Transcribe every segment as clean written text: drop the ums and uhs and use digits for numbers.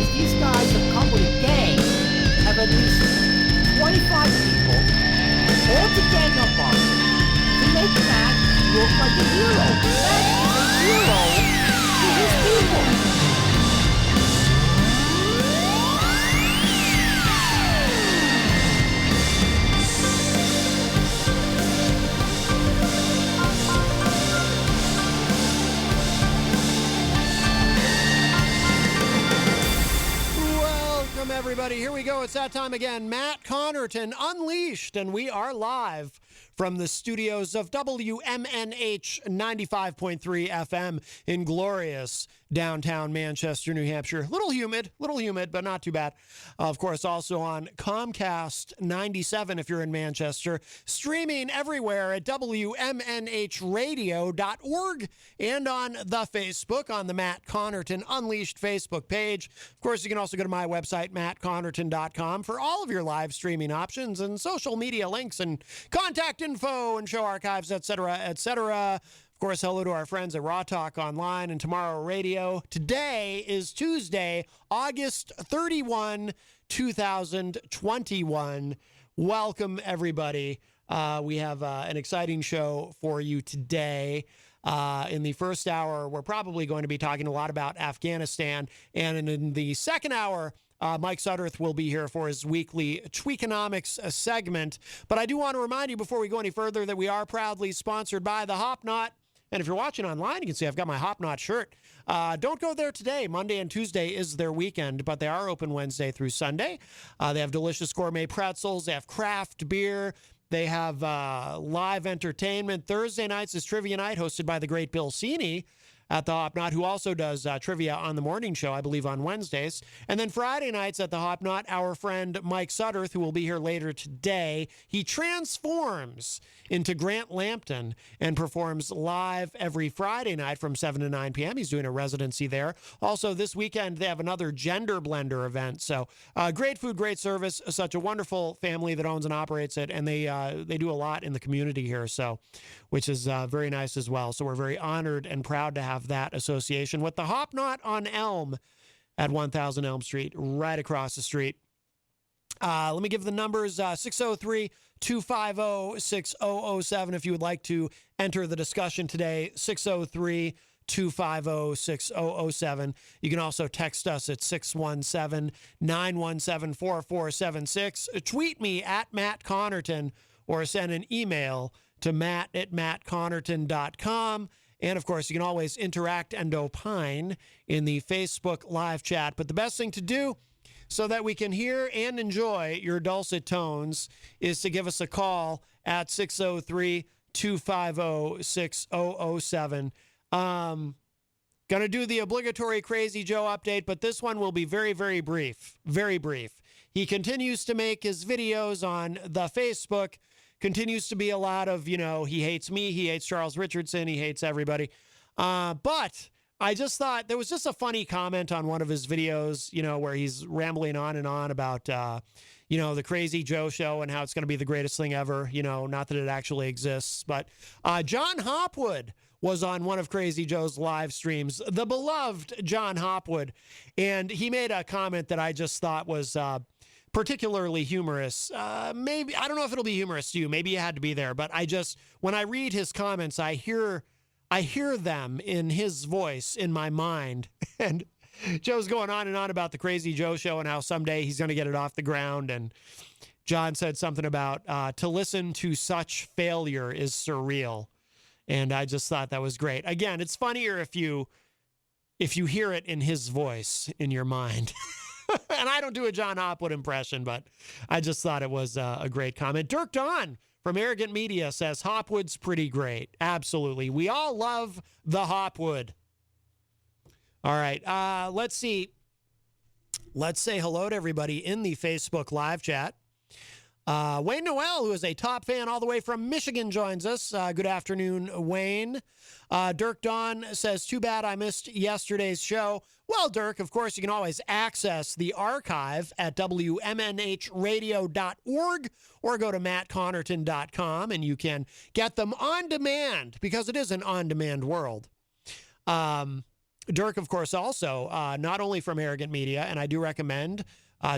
because these guys have come with a gang of at least 25 people all to gang up on him to make Matt look like a hero. Matt is a hero to his people. Everybody, here we go. It's that time again. Matt Connarton Unleashed, and we are live from the studios of WMNH 95.3 FM in glorious downtown Manchester, New Hampshire. Little humid, but not too bad. Of course, also on Comcast 97 if you're in Manchester. Streaming everywhere at WMNHradio.org and on the Facebook, on the Matt Connarton Unleashed Facebook page. Of course, you can also go to my website, mattconnerton.com, for all of your live streaming options and social media links and contact info and show archives, etc., etc. Of course, hello to our friends at Raw Talk Online and Tomorrow Radio. Today is Tuesday, August 31, 2021. Welcome, everybody. We have an exciting show for you today. In the first hour, we're probably going to be talking a lot about Afghanistan. And in the second hour, Mike Sudderth will be here for his weekly Tweakonomics segment. But I do want to remind you before we go any further that we are proudly sponsored by the Hop Knot. And if you're watching online, you can see I've got my Hop Knot shirt. Don't go there today. Monday and Tuesday is their weekend, but they are open Wednesday through Sunday. They have delicious gourmet pretzels. They have craft beer. They have live entertainment. Thursday nights is trivia night hosted by the great Bill Cini at the Hop Knot, who also does trivia on the morning show, I believe, on Wednesdays. And then Friday nights at the Hop Knot, our friend Mike Sudderth, who will be here later today, he transforms into Grant Lampton and performs live every Friday night from 7 to 9 p.m. He's doing a residency there. Also, this weekend, they have another Gender Blender event. So great food, great service, such a wonderful family that owns and operates it, and they do a lot in the community here, so which is very nice as well. So we're very honored and proud to have that association with the Hop Knot on Elm at 1000 Elm Street, right across the street. Let me give the numbers, 603-250-6007 if you would like to enter the discussion today, 603-250-6007. You can also text us at 617-917-4476. Tweet me at Matt Connarton or send an email to matt@mattconnerton.com. And, of course, you can always interact and opine in the Facebook live chat. But the best thing to do so that we can hear and enjoy your dulcet tones is to give us a call at 603-250-6007. Going to do the obligatory Crazy Joe update, but this one will be very, very brief. Very brief. He continues to make his videos on the Facebook. Continues to be a lot of, he hates me, he hates Charles Richardson, he hates everybody. But I just thought there was just a funny comment on one of his videos, where he's rambling on and on about, the Crazy Joe show and how it's going to be the greatest thing ever, not that it actually exists. But John Hopwood was on one of Crazy Joe's live streams, the beloved John Hopwood. And he made a comment that I just thought was particularly humorous. Maybe, I don't know if it'll be humorous to you. Maybe you had to be there. But when I read his comments, I hear them in his voice in my mind. And Joe's going on and on about the Crazy Joe show and how someday he's going to get it off the ground. And John said something about to listen to such failure is surreal. And I just thought that was great. Again, it's funnier if you hear it in his voice in your mind. And I don't do a John Hopwood impression, but I just thought it was a great comment. Dirk Don from Arrogant Media says, Hopwood's pretty great. Absolutely. We all love the Hopwood. All right. Let's see. Let's say hello to everybody in the Facebook live chat. Wayne Noel, who is a top fan all the way from Michigan, joins us. Good afternoon, Wayne. Dirk Don says, too bad I missed yesterday's show. Well, Dirk, of course, you can always access the archive at WMNHradio.org or go to mattconnerton.com, and you can get them on demand because it is an on-demand world. Dirk, of course, also not only from Arrogant Media, and I do recommend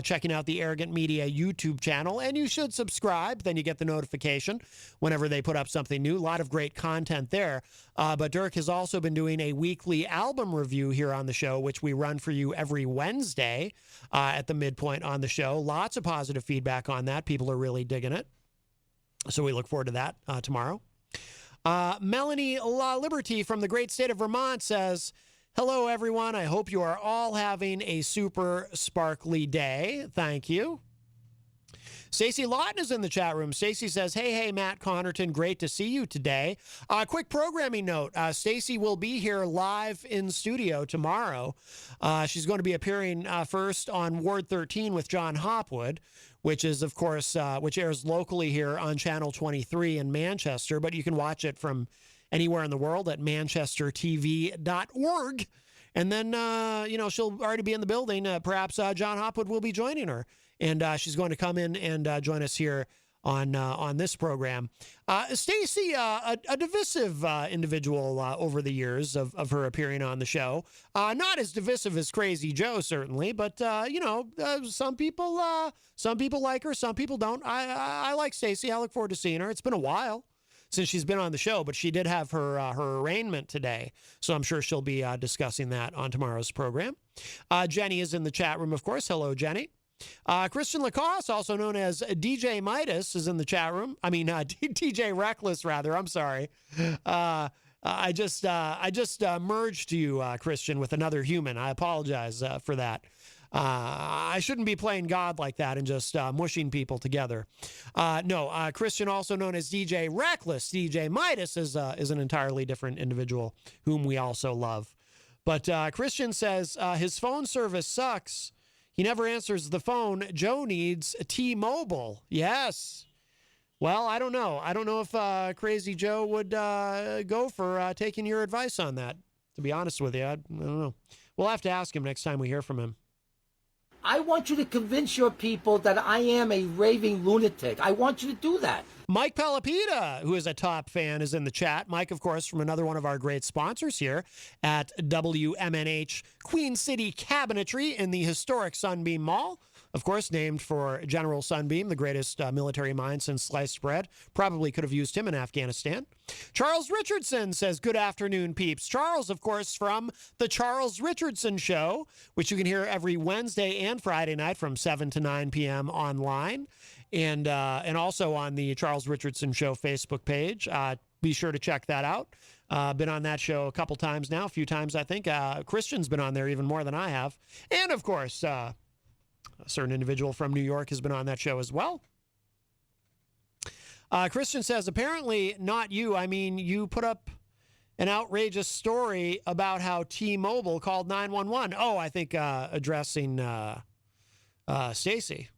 checking out the Arrogant Media YouTube channel, and you should subscribe. Then you get the notification whenever they put up something new. A lot of great content there. But Dirk has also been doing a weekly album review here on the show, which we run for you every Wednesday at the midpoint on the show. Lots of positive feedback on that. People are really digging it. So we look forward to that tomorrow. Melanie La Liberty from the great state of Vermont says, hello, everyone. I hope you are all having a super sparkly day. Thank you. Stacey Lawton is in the chat room. Stacey says, hey, Matt Connarton, great to see you today. Quick programming note. Stacey will be here live in studio tomorrow. She's going to be appearing first on Ward 13 with John Hopwood, which is, of course, which airs locally here on Channel 23 in Manchester, but you can watch it from anywhere in the world at manchestertv.org. And then, she'll already be in the building. Perhaps John Hopwood will be joining her. And she's going to come in and join us here on this program. Stacey, a divisive individual over the years of her appearing on the show. Not as divisive as Crazy Joe, certainly, but some people like her, some people don't. I like Stacey. I look forward to seeing her. It's been a while since she's been on the show, but she did have her arraignment today, so I'm sure she'll be discussing that on tomorrow's program. Jenny is in the chat room, of course. Hello, Jenny. Christian Lacoste, also known as DJ Midas, is in the chat room. I mean, DJ Reckless, rather. I'm sorry. I just merged you, Christian, with another human. I apologize for that. I shouldn't be playing God like that and just mushing people together. No, Christian, also known as DJ Reckless, DJ Midas, is an entirely different individual whom we also love. But Christian says his phone service sucks. He never answers the phone. Joe needs T-Mobile. Yes. Well, I don't know. I don't know if Crazy Joe would go for taking your advice on that, to be honest with you. I don't know. We'll have to ask him next time we hear from him. I want you to convince your people that I am a raving lunatic. I want you to do that. Mike Pelopita, who is a top fan, is in the chat. Mike, of course, from another one of our great sponsors here at WMNH Queen City Cabinetry in the historic Sunbeam Mall. Of course, named for General Sunbeam, the greatest military mind since sliced bread. Probably could have used him in Afghanistan. Charles Richardson says, good afternoon, peeps. Charles, of course, from The Charles Richardson Show, which you can hear every Wednesday and Friday night from 7 to 9 p.m. online. And also on the Charles Richardson Show Facebook page. Be sure to check that out. Been on that show a couple times now, a few times, I think. Christian's been on there even more than I have. And, of course, a certain individual from New York has been on that show as well. Christian says, apparently not you. I mean, you put up an outrageous story about how T-Mobile called 911. Oh, I think addressing Stacey.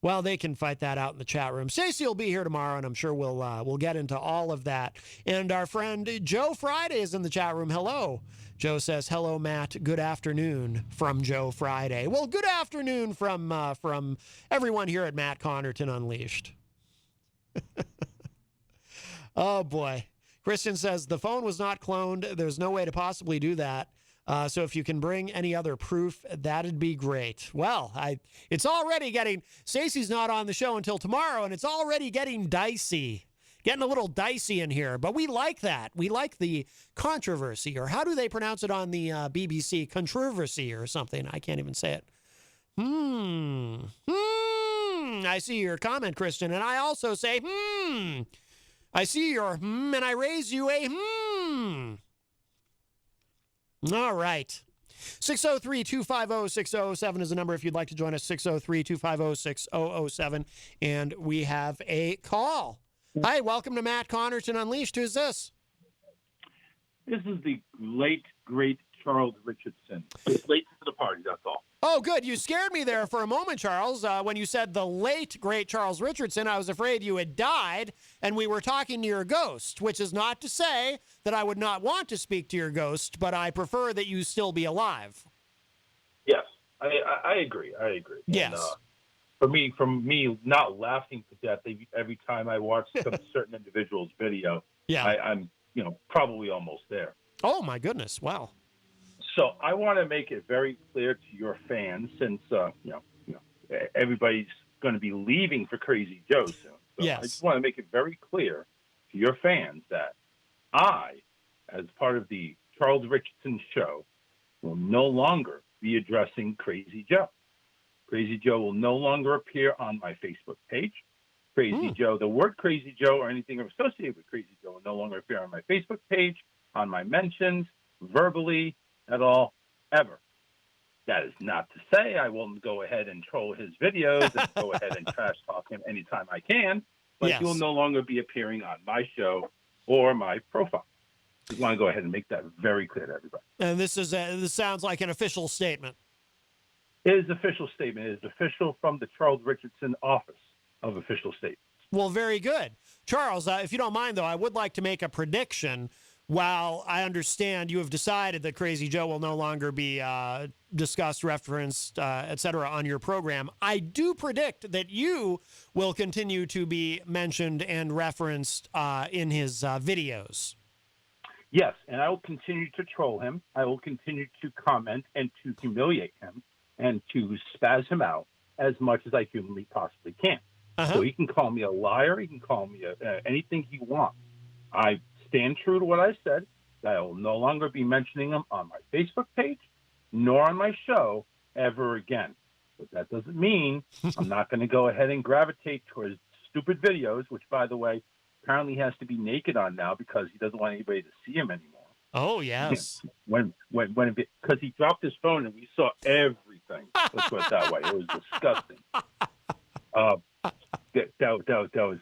Well, they can fight that out in the chat room. Stacey will be here tomorrow, and I'm sure we'll get into all of that. And our friend Joe Friday is in the chat room. Hello. Joe says, hello, Matt. Good afternoon from Joe Friday. Well, good afternoon from everyone here at Matt Connarton Unleashed. Oh, boy. Christian says, the phone was not cloned. There's no way to possibly do that. So if you can bring any other proof, that'd be great. Well, it's already getting, Stacey's not on the show until tomorrow, and it's already getting dicey. Getting a little dicey in here, but we like that. We like the controversy, or how do they pronounce it on the BBC? Controversy or something. I can't even say it. I see your comment, Christian, and I also say, I see your and I raise you a All right. 603-250-6007 is the number if you'd like to join us. 603-250-6007. And we have a call. Hi, welcome to Matt Connarton Unleashed. Who's this? This is the late, great Charles Richardson. It's late to the party, that's all. Oh, good. You scared me there for a moment, Charles. When you said the late, great Charles Richardson, I was afraid you had died, and we were talking to your ghost, which is not to say that I would not want to speak to your ghost, but I prefer that you still be alive. Yes, I agree. Yes. And, from me not laughing to death every time I watch some certain individual's video, yeah. I'm probably almost there. Oh my goodness! Wow. So I want to make it very clear to your fans, since everybody's going to be leaving for Crazy Joe soon. So I Yes. just want to make it very clear to your fans that I, as part of the Charles Richardson show, will no longer be addressing Crazy Joe. Crazy Joe will no longer appear on my Facebook page. Crazy Joe, the word Crazy Joe or anything associated with Crazy Joe will no longer appear on my Facebook page, on my mentions, verbally, at all, ever. That is not to say I won't go ahead and troll his videos and go ahead and trash talk him anytime I can, but Yes. he will no longer be appearing on my show or my profile. Just want to go ahead and make that very clear to everybody. And this sounds like an official statement. It is an official statement. It is official from the Charles Richardson Office of Official Statements. Well, very good. Charles, if you don't mind, though, I would like to make a prediction. While I understand you have decided that Crazy Joe will no longer be discussed, referenced, et cetera, on your program, I do predict that you will continue to be mentioned and referenced in his videos. Yes, and I will continue to troll him. I will continue to comment and to humiliate him and to spaz him out as much as I humanly possibly can. So he can call me a liar. He can call me anything he wants. I stand true to what I said, that I will no longer be mentioning him on my Facebook page nor on my show ever again. But that doesn't mean I'm not going to go ahead and gravitate towards stupid videos, which, by the way, apparently has to be naked on now because he doesn't want anybody to see him anymore. Oh, yes. Because he dropped his phone and we saw everything. Let's put it that way. It was disgusting. That was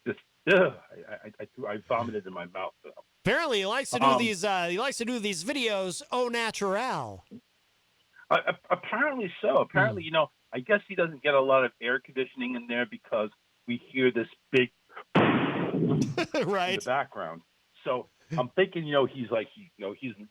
just I vomited in my mouth. Though. Apparently, he likes to do these. He likes to do these videos au naturel. Apparently so. Apparently, I guess he doesn't get a lot of air conditioning in there because we hear this big right in the background. So I'm thinking, he's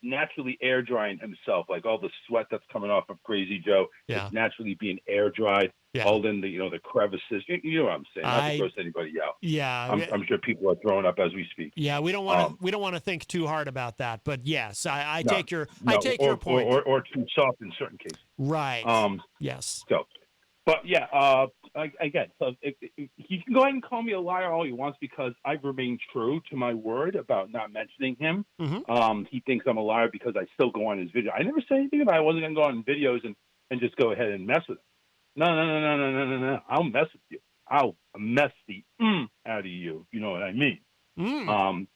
naturally air drying himself, like all the sweat that's coming off of Crazy Joe is naturally being air dried, all in the crevices. You know what I'm saying? Not to gross anybody out. Yeah, I'm sure people are throwing up as we speak. Yeah, we don't want to think too hard about that, but yes, I take your point. Or too soft in certain cases. Right. Yes. So, but yeah, again, so he can go ahead and call me a liar all he wants because I've remained true to my word about not mentioning him. He thinks I'm a liar because I still go on his video. I never said anything about I wasn't going to go on videos and just go ahead and mess with him. No. I'll mess with you. I'll mess the out of you. You know what I mean?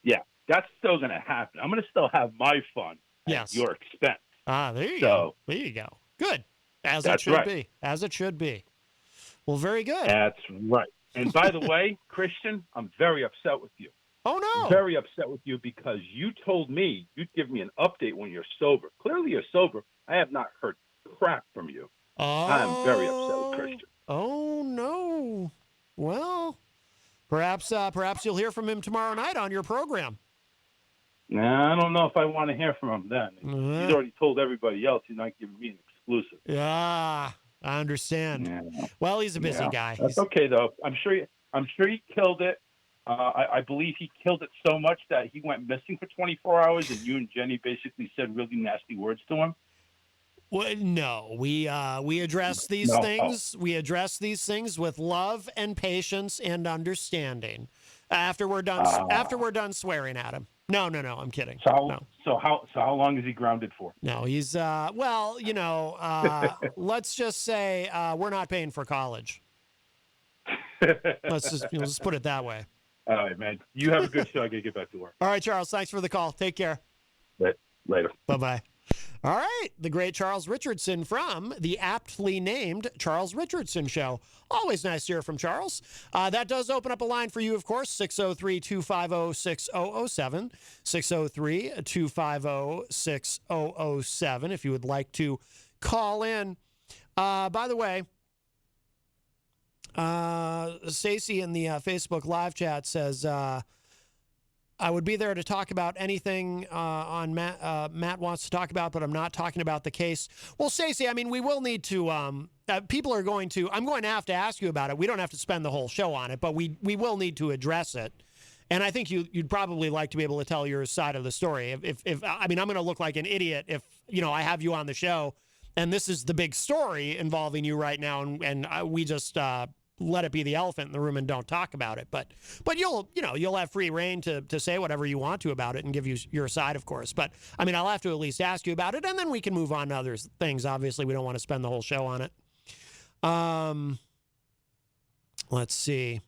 Yeah, that's still going to happen. I'm going to still have my fun at your expense. There you go. There you go. Good. As it should be. As it should be. Well, very good. That's right. And by the way, Christian, I'm very upset with you. Oh, no. Very upset with you because you told me you'd give me an update when you're sober. Clearly you're sober. I have not heard crap from you. I'm very upset with Christian. Oh, no. Well, perhaps you'll hear from him tomorrow night on your program. Nah, I don't know if I want to hear from him then. He's already told everybody else he's not giving me an exclusive. Yeah, I understand. Yeah. Well, he's a busy guy. That's okay though. I'm sure he killed it. I believe he killed it so much that he went missing for 24 hours, and you and Jenny basically said really nasty words to him. Well, no, we address these things. We address these things with love and patience and understanding. After we're done swearing at him. No, I'm kidding. So how long is he grounded for? No, he's let's just say we're not paying for college. Let's just put it that way. All right, man. You have a good show. I gotta get back to work. All right, Charles. Thanks for the call. Take care. Later. Bye-bye. All right, the great Charles Richardson from the aptly named Charles Richardson Show. Always nice to hear from Charles. That does open up a line for you, of course, 603-250-6007, 603-250-6007, if you would like to call in. By the way, Stacy in the Facebook live chat says, I would be there to talk about anything on Matt wants to talk about, but I'm not talking about the case. Well, Stacey, I mean, we will need to, people are going to, I'm going to have to ask you about it. We don't have to spend the whole show on it, but we will need to address it. And I think you'd probably like to be able to tell your side of the story. If I mean, I'm going to look like an idiot if, I have you on the show and this is the big story involving you right now, and we just let it be the elephant in the room and don't talk about it. But you'll have free reign to say whatever you want to about it and give you your side, of course. But I mean, I'll have to at least ask you about it, and then we can move on to other things. Obviously, we don't want to spend the whole show on it. Let's see.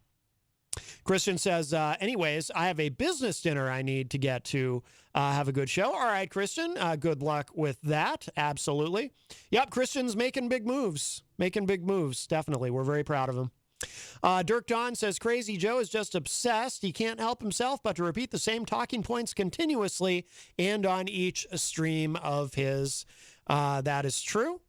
Christian says, anyways, I have a business dinner I need to get to. Have a good show. All right, Christian, good luck with that. Absolutely. Yep, Christian's making big moves. Definitely. We're very proud of him. Dirk Don says, Crazy Joe is just obsessed. He can't help himself but to repeat the same talking points continuously and on each stream of his. That is true.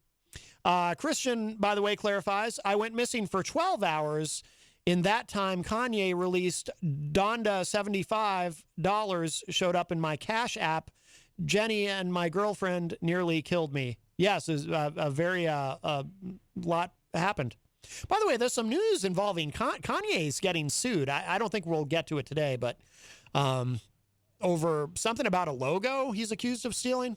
Christian, by the way, clarifies, I went missing for 12 hours. In that time, Kanye released Donda $75 showed up in my Cash app. Jenny and my girlfriend nearly killed me. Yes, a very lot happened. By the way, there's some news involving Kanye's getting sued. I don't think we'll get to it today, but over something about a logo he's accused of stealing.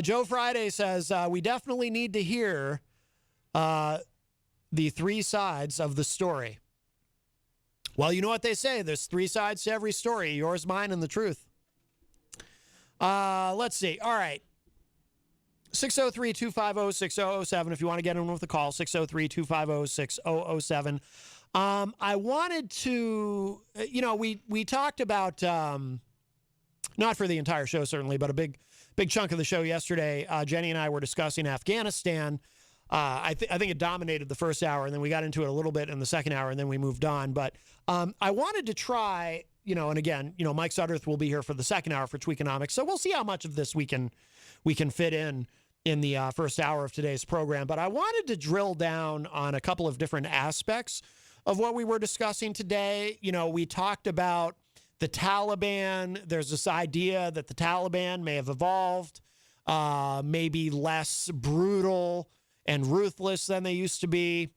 Joe Friday says, we definitely need to hear the three sides of the story. Well, you know what they say. There's three sides to every story. Yours, mine, and the truth. Let's see. All right. 603-250-6007 if you want to get in with the call. 603-250-6007. I wanted to, we talked about, not for the entire show, certainly, but a big chunk of the show yesterday. Jenny and I were discussing Afghanistan. I think it dominated the first hour, and then we got into it a little bit in the second hour, and then we moved on. But I wanted to try, and again, Mike Sudderth will be here for the second hour for Tweakonomics, so we'll see how much of this we can fit in the first hour of today's program. But I wanted to drill down on a couple of different aspects of what we were discussing today. We talked about the Taliban. There's this idea that the Taliban may have evolved, maybe less brutal and ruthless than they used to be,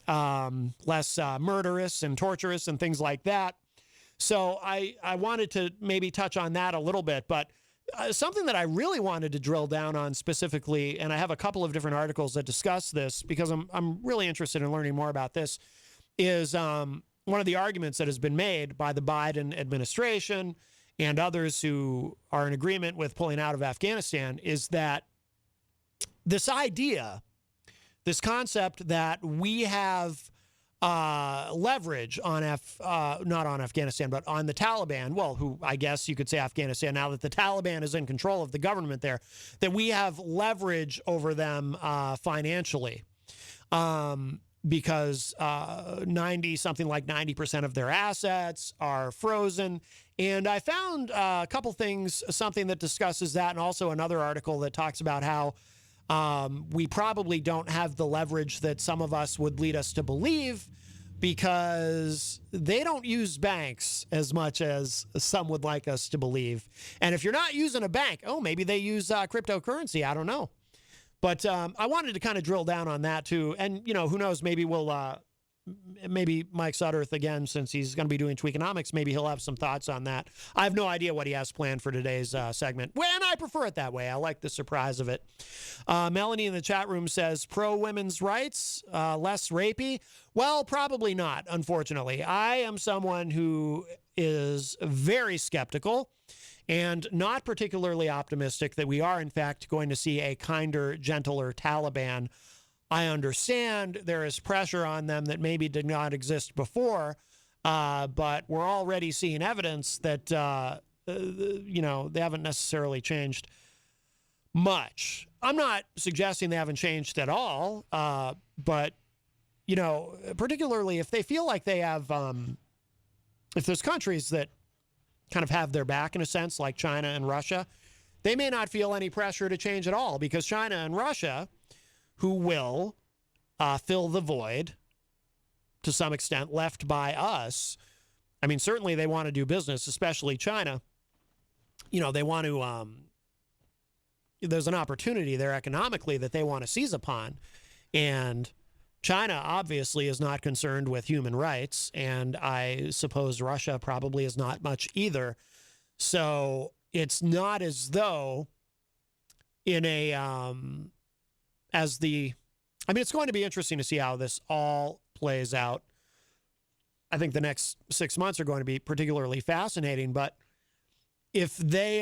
less murderous and torturous and things like that. So I wanted to maybe touch on that a little bit, but something that I really wanted to drill down on specifically, and I have a couple of different articles that discuss this because I'm really interested in learning more about this, is one of the arguments that has been made by the Biden administration and others who are in agreement with pulling out of Afghanistan is that this idea, this concept that we have leverage on not on Afghanistan, but on the Taliban, well, who I guess you could say Afghanistan, now that the Taliban is in control of the government there, that we have leverage over them financially because something like 90% of their assets are frozen. And I found a couple things, something that discusses that, and also another article that talks about how we probably don't have the leverage that some of us would lead us to believe because they don't use banks as much as some would like us to believe. And if you're not using a bank, maybe they use cryptocurrency. I don't know. But I wanted to kind of drill down on that too. And, who knows, maybe maybe Mike Sudderth again, since he's going to be doing Tweakonomics, maybe he'll have some thoughts on that. I have no idea what he has planned for today's segment. Well, and I prefer it that way. I like the surprise of it. Melanie in the chat room says, pro-women's rights, less rapey. Well, probably not, unfortunately. I am someone who is very skeptical and not particularly optimistic that we are, in fact, going to see a kinder, gentler Taliban. I understand there is pressure on them that maybe did not exist before, but we're already seeing evidence that, they haven't necessarily changed much. I'm not suggesting they haven't changed at all, but, particularly if they feel like they have, if there's countries that kind of have their back in a sense, like China and Russia, they may not feel any pressure to change at all because China and Russia, who will fill the void to some extent left by us. I mean, certainly they want to do business, especially China. They want to, there's an opportunity there economically that they want to seize upon. And China obviously is not concerned with human rights, and I suppose Russia probably is not much either. So it's not as though in a, it's going to be interesting to see how this all plays out. I think the next 6 months are going to be particularly fascinating, but if they,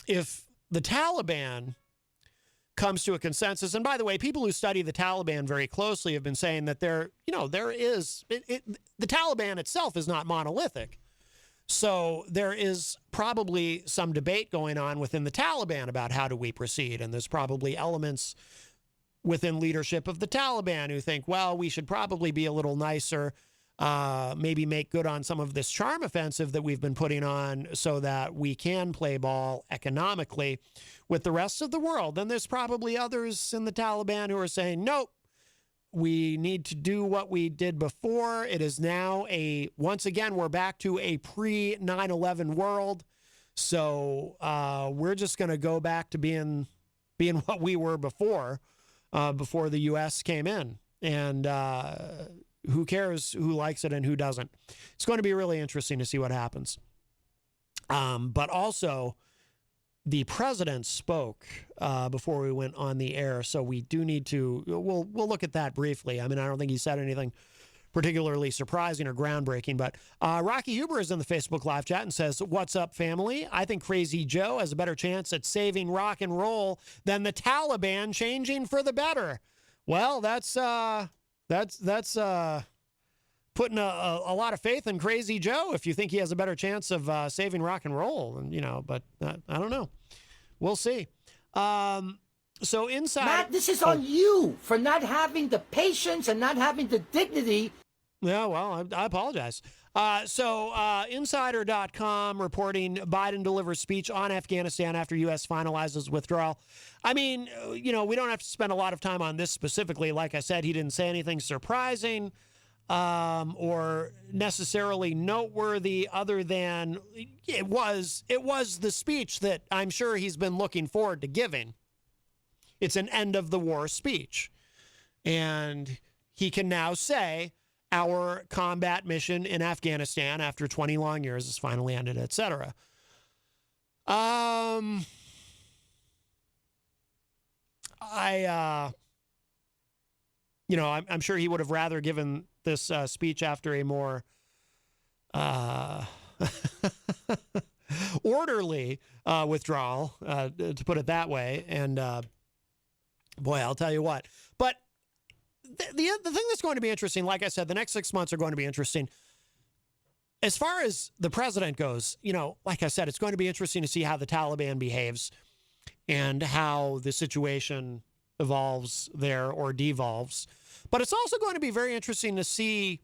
if the Taliban comes to a consensus, and by the way, people who study the Taliban very closely have been saying that the Taliban itself is not monolithic. So there is probably some debate going on within the Taliban about how do we proceed. And there's probably elements within leadership of the Taliban who think, well, we should probably be a little nicer, maybe make good on some of this charm offensive that we've been putting on so that we can play ball economically with the rest of the world. Then there's probably others in the Taliban who are saying, nope, we need to do what we did before. It is now once again, we're back to a pre-9/11 world. So we're just going to go back to being what we were before the U.S. came in. And who cares who likes it and who doesn't? It's going to be really interesting to see what happens. But also, the president spoke before we went on the air, so we do need to. We'll look at that briefly. I mean, I don't think he said anything particularly surprising or groundbreaking. But Rocky Huber is in the Facebook live chat and says, "What's up, family? I think Crazy Joe has a better chance at saving rock and roll than the Taliban changing for the better." Well, that's putting a lot of faith in Crazy Joe if you think he has a better chance of saving rock and roll. And, but I don't know. We'll see. So inside... Matt, this is on you for not having the patience and not having the dignity. Yeah, well, I apologize. So Insider.com reporting Biden delivers speech on Afghanistan after U.S. finalizes withdrawal. I mean, we don't have to spend a lot of time on this specifically. Like I said, he didn't say anything surprising or necessarily noteworthy other than it was the speech that I'm sure he's been looking forward to giving. It's an end of the war speech. And he can now say, our combat mission in Afghanistan after 20 long years has finally ended, etc. I'm sure he would have rather given this speech after a more orderly withdrawal, to put it that way. And boy, I'll tell you what. But the thing that's going to be interesting, like I said, the next 6 months are going to be interesting. As far as the president goes, like I said, it's going to be interesting to see how the Taliban behaves and how the situation evolves there or devolves. But it's also going to be very interesting to see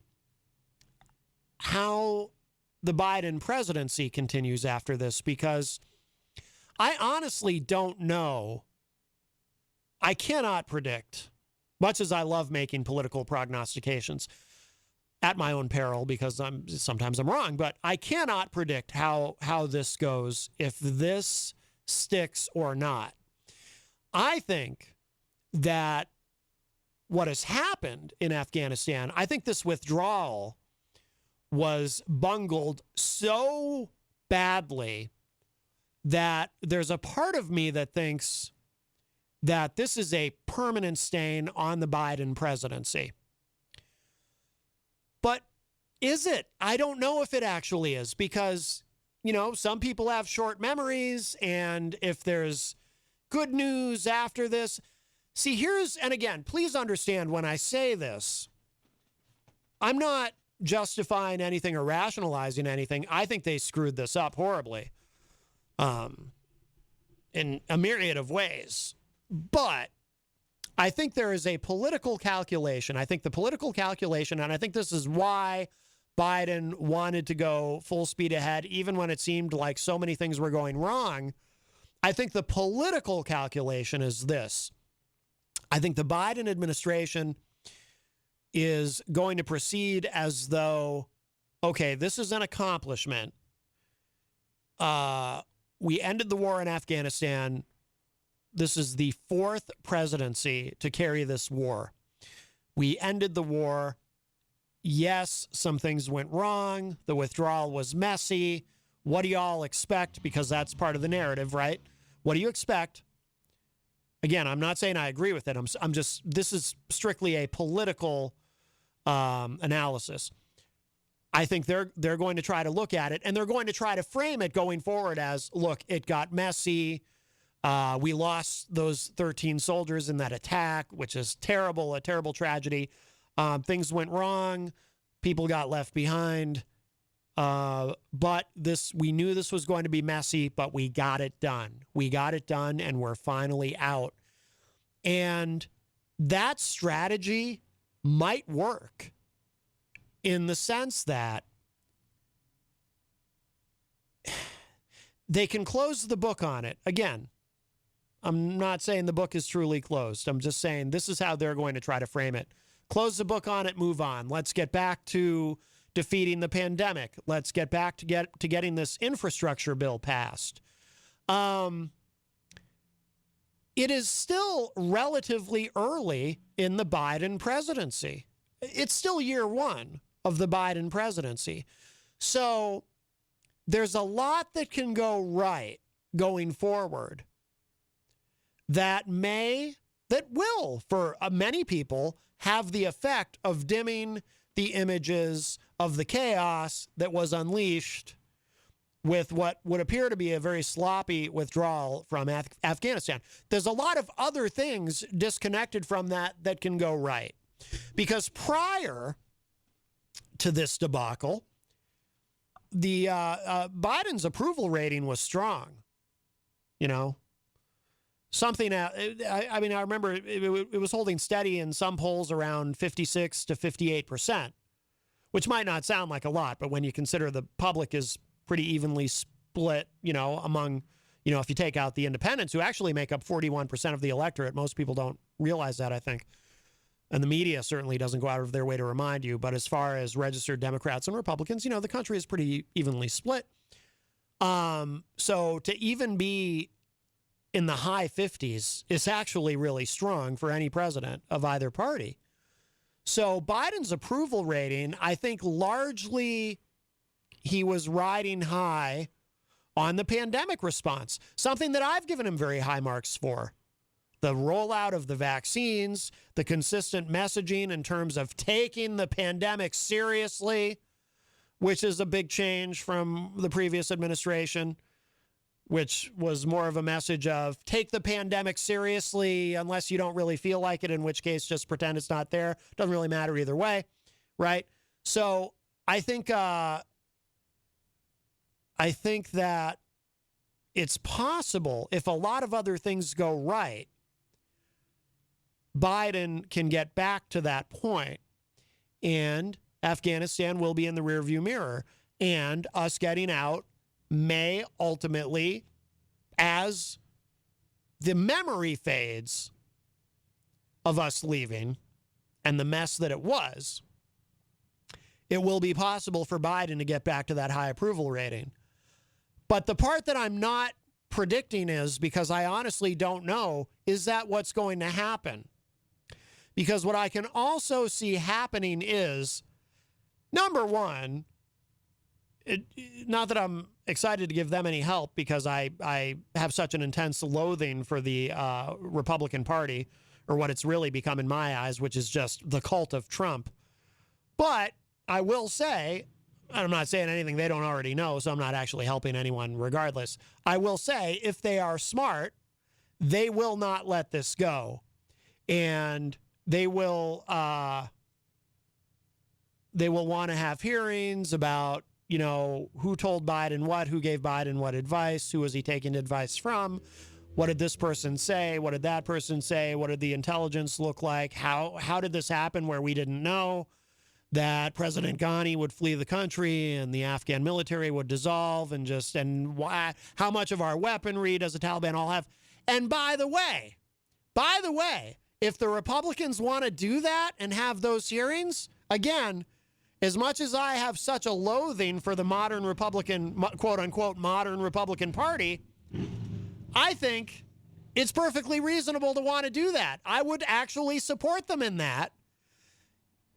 how the Biden presidency continues after this, because I honestly don't know. I cannot predict, much as I love making political prognostications at my own peril, because sometimes I'm wrong, but I cannot predict how this goes, if this sticks or not. I think that what has happened in Afghanistan, I think this withdrawal was bungled so badly that there's a part of me that thinks that this is a permanent stain on the Biden presidency. But is it? I don't know if it actually is, because, some people have short memories, and if there's good news after this. See, and again, please understand when I say this, I'm not justifying anything or rationalizing anything. I think they screwed this up horribly in a myriad of ways. But I think there is a political calculation. I think the political calculation, and I think this is why Biden wanted to go full speed ahead, even when it seemed like so many things were going wrong. I think the political calculation is this. I think the Biden administration is going to proceed as though, okay, this is an accomplishment. We ended the war in Afghanistan. this is the fourth presidency to carry this war. We ended the war. Yes, some things went wrong. The withdrawal was messy. What do y'all expect? Because that's part of the narrative, right? What do you expect? Again, I'm not saying I agree with it. I'm just, this is strictly a political analysis. I think they're going to try to look at it, and they're going to try to frame it going forward as, look, it got messy. We lost those 13 soldiers in that attack, which is terrible, a terrible tragedy. Things went wrong. People got left behind. But we knew this was going to be messy, but we got it done. We got it done, and we're finally out. And that strategy might work in the sense that they can close the book on it. Again, I'm not saying the book is truly closed. I'm just saying this is how they're going to try to frame it. Close the book on it, move on. Let's get back to defeating the pandemic. Let's get back to getting this infrastructure bill passed. It is still relatively early in the Biden presidency. It's still year one of the Biden presidency. So there's a lot that can go right going forward that will, for many people, have the effect of dimming the images of the chaos that was unleashed with what would appear to be a very sloppy withdrawal from Afghanistan. There's a lot of other things disconnected from that can go right. Because prior to this debacle, the Biden's approval rating was strong. You know, something, I mean, I remember it was holding steady in some polls around 56 to 58%, which might not sound like a lot, but when you consider the public is pretty evenly split, you know, among, you know, if you take out the independents who actually make up 41% of the electorate. Most people don't realize that, I think. And the media certainly doesn't go out of their way to remind you. But as far as registered Democrats and Republicans, you know, the country is pretty evenly split. So to even be in the high 50s is actually really strong for any president of either party. So Biden's approval rating, I think largely he was riding high on the pandemic response, something that I've given him very high marks for. The rollout of the vaccines, the consistent messaging in terms of taking the pandemic seriously, which is a big change from the previous administration, which was more of a message of take the pandemic seriously unless you don't really feel like it, in which case just pretend it's not there. Doesn't really matter either way, right? So I think that it's possible, if a lot of other things go right, Biden can get back to that point, and Afghanistan will be in the rearview mirror, and us getting out may ultimately, as the memory fades of us leaving and the mess that it was, it will be possible for Biden to get back to that high approval rating. But the part that I'm not predicting is, because I honestly don't know, is that what's going to happen? Because what I can also see happening is, number one, not that I'm excited to give them any help, because I have such an intense loathing for the Republican Party, or what it's really become in my eyes, which is just the cult of Trump. But I will say, and I'm not saying anything they don't already know, so I'm not actually helping anyone regardless. I will say, if they are smart, they will not let this go. And they will want to have hearings about, you know, who told Biden what, who gave Biden what advice, who was he taking advice from, what did this person say, what did that person say, what did the intelligence look like, how did this happen where we didn't know that President Ghani would flee the country and the Afghan military would dissolve, and why, how much of our weaponry does the Taliban all have? And by the way, if the Republicans want to do that and have those hearings, again, as much as I have such a loathing for the modern Republican, quote unquote, modern Republican Party, I think It's perfectly reasonable to want to do that. I would actually support them in that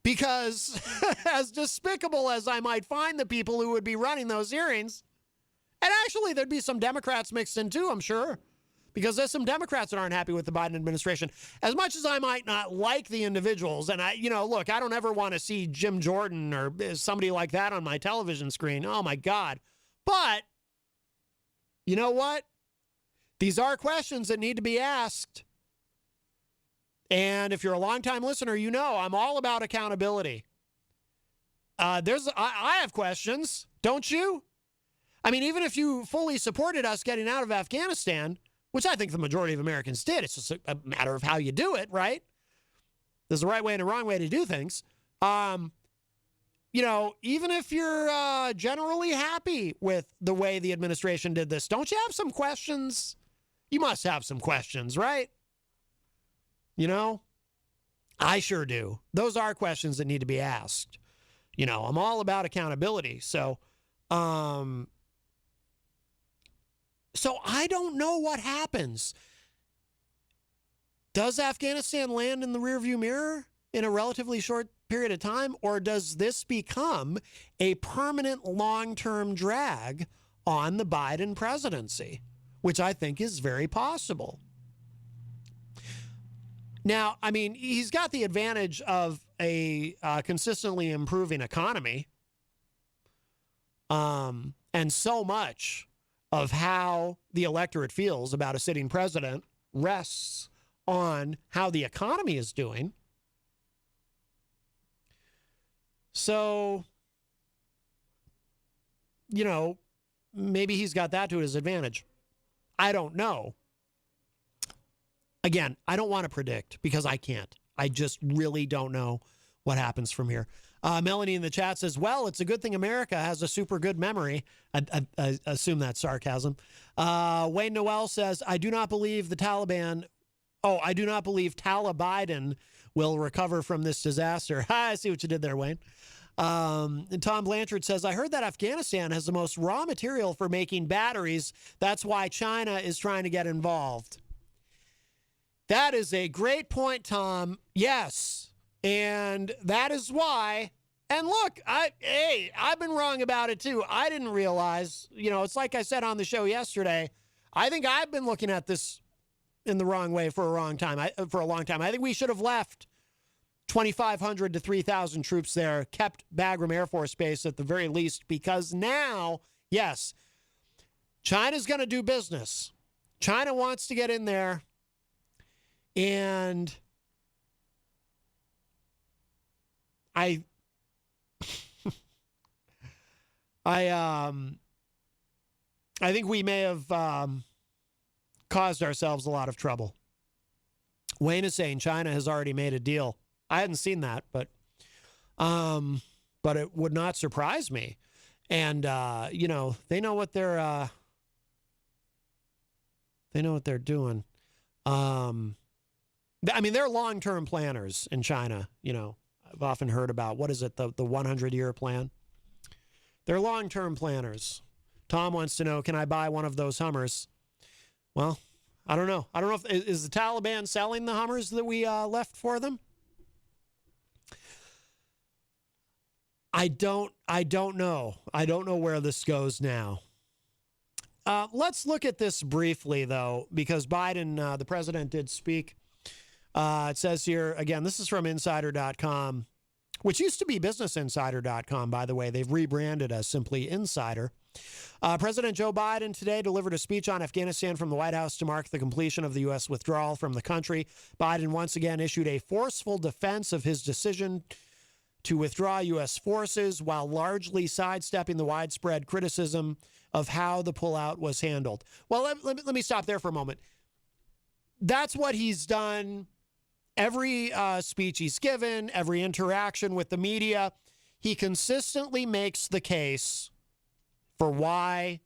because as despicable as I might find the people who would be running those hearings, and actually there'd be some Democrats mixed in too, I'm sure, because there's some Democrats that aren't happy with the Biden administration. As much as I might not like the individuals, and look, I don't ever want to see Jim Jordan or somebody like that on my television screen. Oh my God. But you know what? These are questions that need to be asked. And if you're a longtime listener, you know I'm all about accountability. I have questions, don't you? I mean, even if you fully supported us getting out of Afghanistan, which I think the majority of Americans did, it's just a matter of how you do it, right? There's a right way and a wrong way to do things. Even if you're generally happy with the way the administration did this, don't you have some questions? You must have some questions, right? I sure do. Those are questions that need to be asked. I'm all about accountability. So I don't know what happens. Does Afghanistan land in the rearview mirror in a relatively short period of time, or does this become a permanent long-term drag on the Biden presidency, which I think is very possible? Now, I mean, he's got the advantage of a consistently improving economy, and so much of how the electorate feels about a sitting president rests on how the economy is doing. So, maybe he's got that to his advantage. I don't know. Again, I don't want to predict because I can't. I just really don't know what happens from here. Melanie in the chat says, well, it's a good thing America has a super good memory. I assume that's sarcasm. Wayne Noel says, I do not believe Talibiden will recover from this disaster. I see what you did there, Wayne. And Tom Blanchard says, I heard that Afghanistan has the most raw material for making batteries. That's why China is trying to get involved. That is a great point, Tom. Yes. And that is why. And look, I've been wrong about it too. I didn't realize, it's like I said on the show yesterday. I think I've been looking at this in the wrong way for a long time. I think we should have left 2,500 to 3,000 troops there, kept Bagram Air Force Base at the very least, because now, yes, China's going to do business. China wants to get in there. And I think we may have caused ourselves a lot of trouble. Wayne is saying China has already made a deal. I hadn't seen that, but it would not surprise me. And they know what they're doing. I mean, they're long-term planners in China. I've often heard about, what is it, the 100-year plan? They're long-term planners. Tom wants to know, can I buy one of those Hummers? Well, I don't know. I don't know if is the Taliban selling the Hummers that we left for them? I don't know. I don't know where this goes now. Let's look at this briefly, though, because Biden, the president, did speak. It says here, again, this is from Insider.com, which used to be BusinessInsider.com, by the way. They've rebranded as simply Insider. President Joe Biden today delivered a speech on Afghanistan from the White House to mark the completion of the U.S. withdrawal from the country. Biden once again issued a forceful defense of his decision to withdraw U.S. forces while largely sidestepping the widespread criticism of how the pullout was handled. Well, let me stop there for a moment. That's what he's done. Every speech he's given, every interaction with the media, he consistently makes the case for why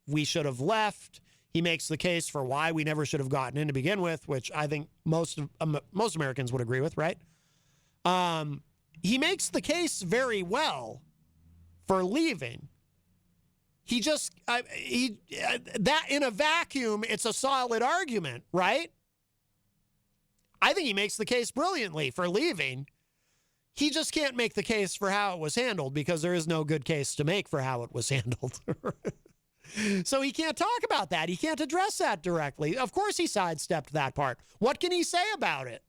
we should have left. He makes the case for why we never should have gotten in to begin with, which I think most Americans would agree with, right? He makes the case very well for leaving. that in a vacuum, it's a solid argument, right? I think he makes the case brilliantly for leaving. He just can't make the case for how it was handled because there is no good case to make for how it was handled. So he can't talk about that. He can't address that directly. Of course he sidestepped that part. What can he say about it?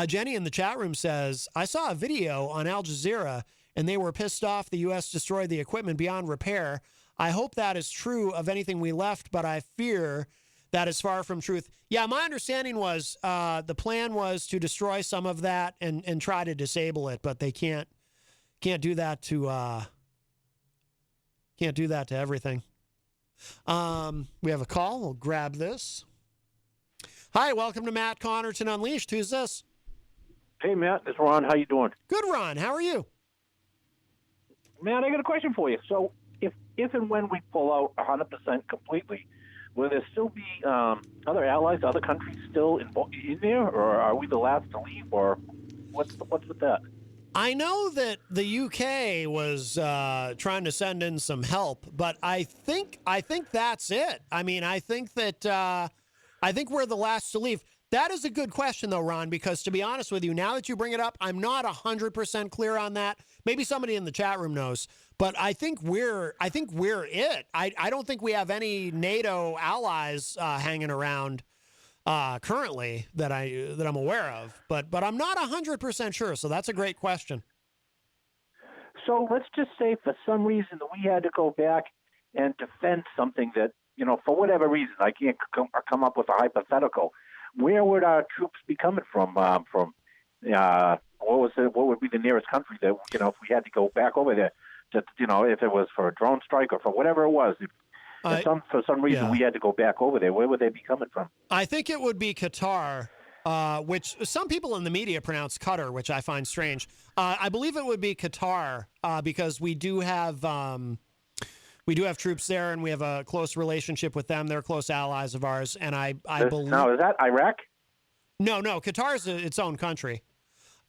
Jenny in the chat room says, I saw a video on Al Jazeera and they were pissed off the U.S. destroyed the equipment beyond repair. I hope that is true of anything we left, but I fear that is far from truth. Yeah, my understanding was the plan was to destroy some of that and try to disable it, but they can't do that to everything. We have a call. We'll grab this. Hi, welcome to Matt Connarton Unleashed. Who's this? Hey, Matt, it's Ron. How you doing? Good, Ron. How are you? Matt, I got a question for you. So if and when we pull out 100% completely, will there still be other allies, other countries still in there, or are we the last to leave, or what's with that? I know that the UK was trying to send in some help, but I think that's it. I mean, I think we're the last to leave. That is a good question, though, Ron, because to be honest with you, now that you bring it up, I'm not 100% clear on that. Maybe somebody in the chat room knows, but I think we're it. I don't think we have any NATO allies hanging around currently that I'm aware of, but I'm not 100% sure. So that's a great question. So let's just say for some reason that we had to go back and defend something that, for whatever reason, I can't come up with a hypothetical. Where would our troops be coming from? What would be the nearest country that, if we had to go back over there to, if it was for a drone strike or for whatever it was, for some reason we had to go back over there, where would they be coming from? I think it would be Qatar, which some people in the media pronounce Qatar, which I find strange. I believe it would be Qatar because we do have troops there, and we have a close relationship with them. They're close allies of ours, and I believe. Now, is that Iraq? No, Qatar's its own country.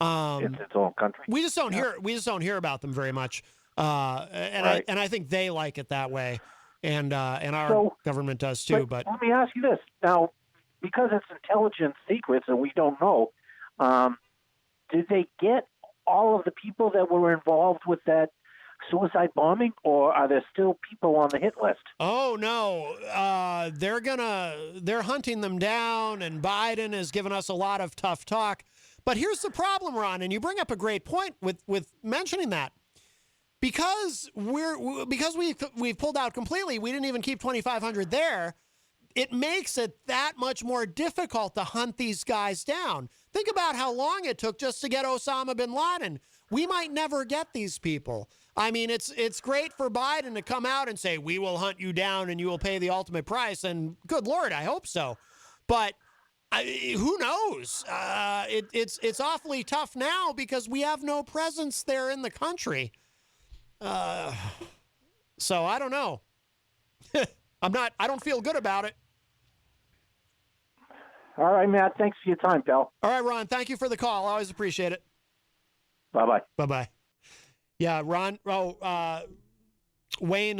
It's its own country. We just don't hear about them very much, and I think they like it that way, and our government does too. But let me ask you this now, because it's intelligence secrets and we don't know. Did they get all of the people that were involved with that suicide bombing, or are there still people on the hit list? Oh no, they're hunting them down, and Biden has given us a lot of tough talk. But here's the problem, Ron, and you bring up a great point with mentioning that. Because we've pulled out completely, we didn't even keep 2,500 there. It makes it that much more difficult to hunt these guys down. Think about how long it took just to get Osama bin Laden. We might never get these people. I mean, it's great for Biden to come out and say, we will hunt you down and you will pay the ultimate price. And good Lord, I hope so. But who knows? It's awfully tough now because we have no presence there in the country. So I don't know. I don't feel good about it. All right, Matt. Thanks for your time, pal. All right, Ron. Thank you for the call. I always appreciate it. Bye-bye. Bye-bye. Yeah, Ron. Wayne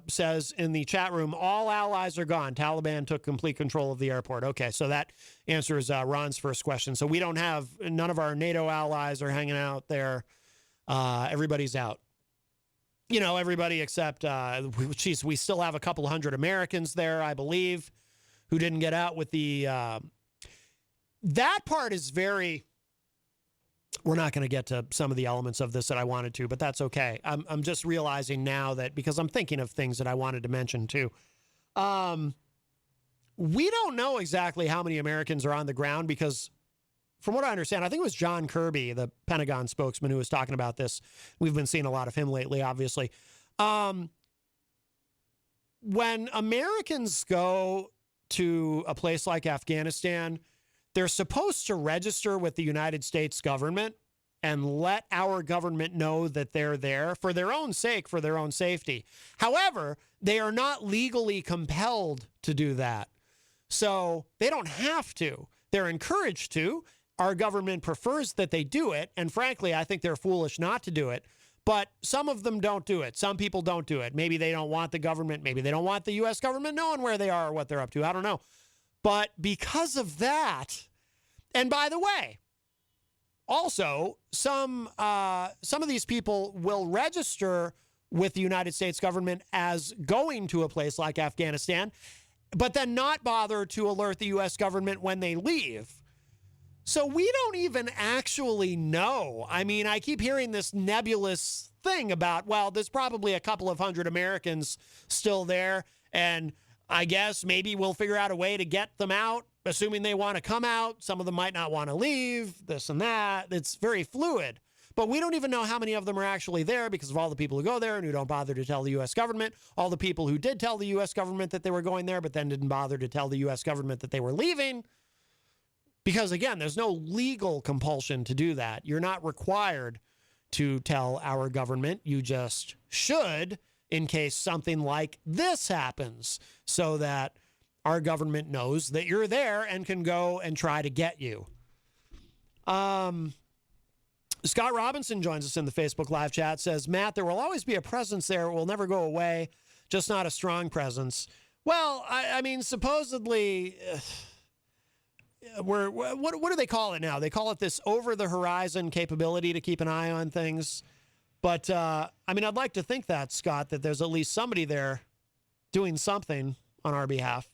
says in the chat room, all allies are gone. Taliban took complete control of the airport. Okay, so that answers Ron's first question. So none of our NATO allies are hanging out there. Everybody's out. Everybody except, we still have a couple hundred Americans there, I believe, who didn't get out with the, that part is very, we're not going to get to some of the elements of this that I wanted to, but that's okay. I'm just realizing now that, because I'm thinking of things that I wanted to mention too. We don't know exactly how many Americans are on the ground because, from what I understand, I think it was John Kirby, the Pentagon spokesman, who was talking about this. We've been seeing a lot of him lately, obviously. When Americans go to a place like Afghanistan, they're supposed to register with the United States government and let our government know that they're there for their own sake, for their own safety. However, they are not legally compelled to do that. So they don't have to. They're encouraged to. Our government prefers that they do it. And frankly, I think they're foolish not to do it. But some of them don't do it. Some people don't do it. Maybe they don't want the government. Maybe they don't want the U.S. government knowing where they are or what they're up to. I don't know. But because of that, and by the way, also, some of these people will register with the United States government as going to a place like Afghanistan, but then not bother to alert the U.S. government when they leave. So we don't even actually know. I mean, I keep hearing this nebulous thing about, well, there's probably a couple of hundred Americans still there, and I guess maybe we'll figure out a way to get them out, assuming they want to come out. Some of them might not want to leave, this and that. It's very fluid. But we don't even know how many of them are actually there because of all the people who go there and who don't bother to tell the U.S. government, all the people who did tell the U.S. government that they were going there but then didn't bother to tell the U.S. government that they were leaving. Because, again, there's no legal compulsion to do that. You're not required to tell our government. You just should in case something like this happens so that our government knows that you're there and can go and try to get you. Scott Robinson joins us in the Facebook live chat, says, Matt, there will always be a presence there. It will never go away, just not a strong presence. Well, I mean, supposedly, what do they call it now? They call it this over-the-horizon capability to keep an eye on things. But, I mean, I'd like to think that, Scott, that there's at least somebody there doing something on our behalf.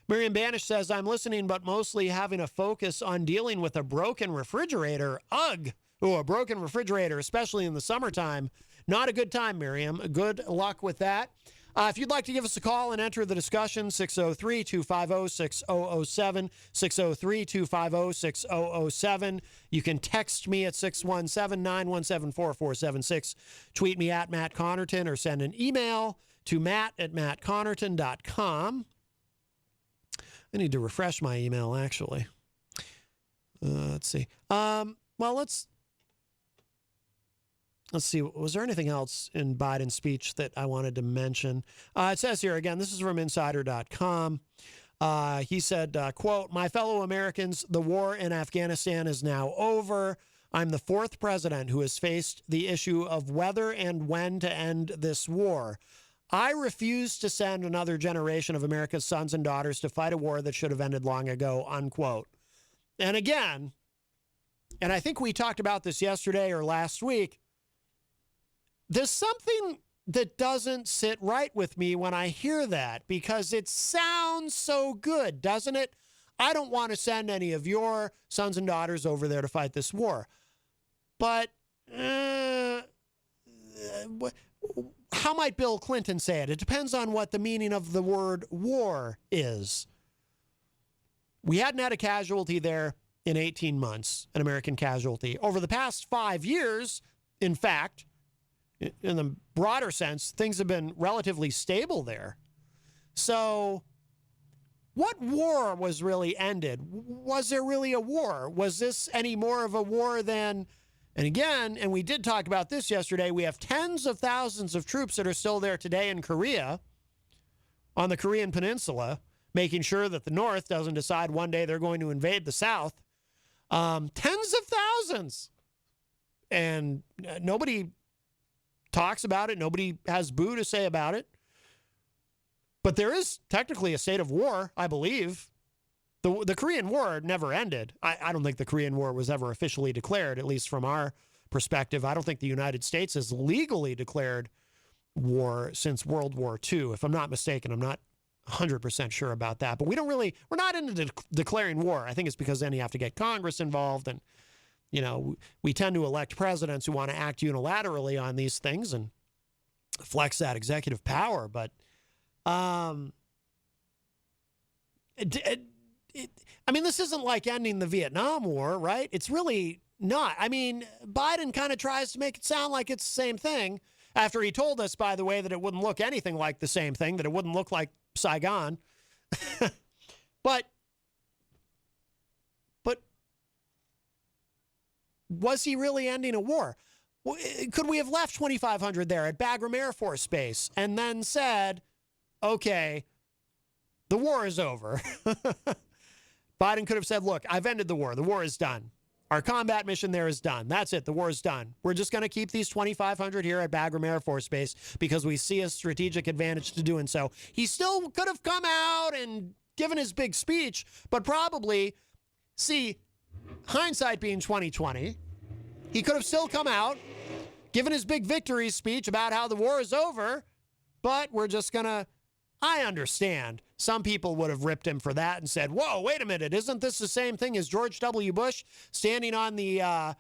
Miriam Banish says, I'm listening, but mostly having a focus on dealing with a broken refrigerator. Ugh. Oh, a broken refrigerator, especially in the summertime. Not a good time, Miriam. Good luck with that. If you'd like to give us a call and enter the discussion, 603-250-6007, 603-250-6007. You can text me at 617-917-4476. Tweet me at Matt Connarton or send an email to matt@mattconnerton.com. I need to refresh my email, actually. Let's see. Well, let's see. Was there anything else in Biden's speech that I wanted to mention? It says here, again, this is from insider.com. He said, quote, my fellow Americans, the war in Afghanistan is now over. I'm the fourth president who has faced the issue of whether and when to end this war. I refuse to send another generation of America's sons and daughters to fight a war that should have ended long ago, unquote. And again, and I think we talked about this yesterday or last week, there's something that doesn't sit right with me when I hear that because it sounds so good, doesn't it? I don't want to send any of your sons and daughters over there to fight this war. But how might Bill Clinton say it? It depends on what the meaning of the word war is. We hadn't had a casualty there in 18 months, an American casualty. Over the past 5 years, in fact, in the broader sense, things have been relatively stable there. So what war was really ended? Was there really a war? Was this any more of a war than... And again, and we did talk about this yesterday, we have tens of thousands of troops that are still there today in Korea, on the Korean Peninsula, making sure that the North doesn't decide one day they're going to invade the South. Tens of thousands. And nobody talks about it. Nobody has boo to say about it. But there is technically a state of war, I believe. The Korean War never ended. I don't think the Korean War was ever officially declared, at least from our perspective. I don't think the United States has legally declared war since World War II. If I'm not mistaken, I'm not 100% sure about that. But we're not into declaring war. I think it's because then you have to get Congress involved. And, you know, we tend to elect presidents who want to act unilaterally on these things and flex that executive power. But, I mean, this isn't like ending the Vietnam War, right? It's really not. I mean, Biden kind of tries to make it sound like it's the same thing after he told us, by the way, that it wouldn't look anything like the same thing, that it wouldn't look like Saigon. But was he really ending a war? Could we have left 2,500 there at Bagram Air Force Base and then said, okay, the war is over? Biden could have said, look, I've ended the war. The war is done. Our combat mission there is done. That's it. The war is done. We're just going to keep these 2,500 here at Bagram Air Force Base because we see a strategic advantage to doing so. He still could have come out and given his big speech, but probably, see, hindsight being 2020, he could have still come out, given his big victory speech about how the war is over, but we're just going to, I understand. Some people would have ripped him for that and said, whoa, wait a minute, isn't this the same thing as George W. Bush standing on the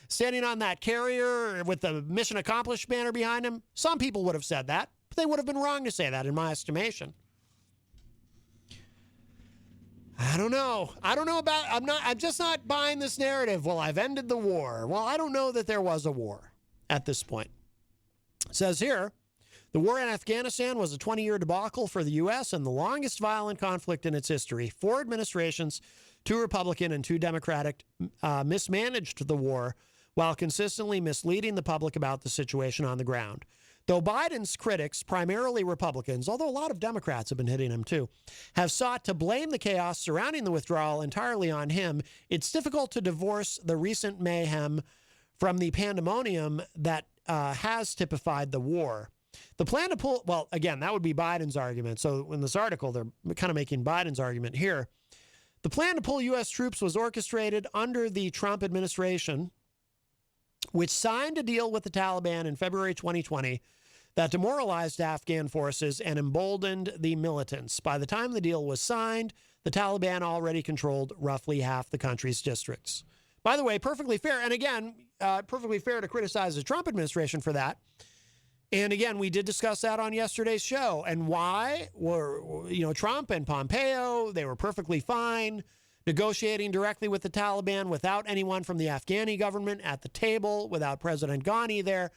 standing on that carrier with the mission accomplished banner behind him? Some people would have said that, but they would have been wrong to say that in my estimation. I don't know. I'm just not buying this narrative. Well, I've ended the war. Well, I don't know that there was a war at this point. It says here, the war in Afghanistan was a 20-year debacle for the U.S. and the longest violent conflict in its history. 4 administrations, 2 Republican and 2 Democratic, mismanaged the war while consistently misleading the public about the situation on the ground. Though Biden's critics, primarily Republicans, although a lot of Democrats have been hitting him too, have sought to blame the chaos surrounding the withdrawal entirely on him, it's difficult to divorce the recent mayhem from the pandemonium that has typified the war. The plan to pull, well, again, that would be Biden's argument. So in this article, they're kind of making Biden's argument here. The plan to pull U.S. troops was orchestrated under the Trump administration, which signed a deal with the Taliban in February 2020 that demoralized Afghan forces and emboldened the militants. By the time the deal was signed, the Taliban already controlled roughly half the country's districts. By the way, perfectly fair, and again, perfectly fair to criticize the Trump administration for that. And again, we did discuss that on yesterday's show. And why were, Trump and Pompeo, they were perfectly fine negotiating directly with the Taliban without anyone from the Afghani government at the table, without President Ghani there.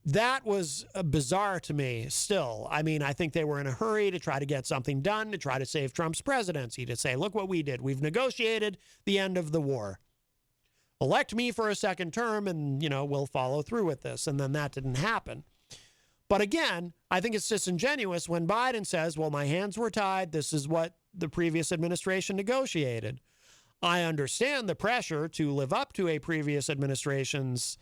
That was bizarre to me still. I mean, I think they were in a hurry to try to get something done, to try to save Trump's presidency, to say, look what we did. We've negotiated the end of the war. Elect me for a second term and, we'll follow through with this. And then that didn't happen. But again, I think it's disingenuous when Biden says, well, my hands were tied. This is what the previous administration negotiated. I understand the pressure to live up to a previous administration's,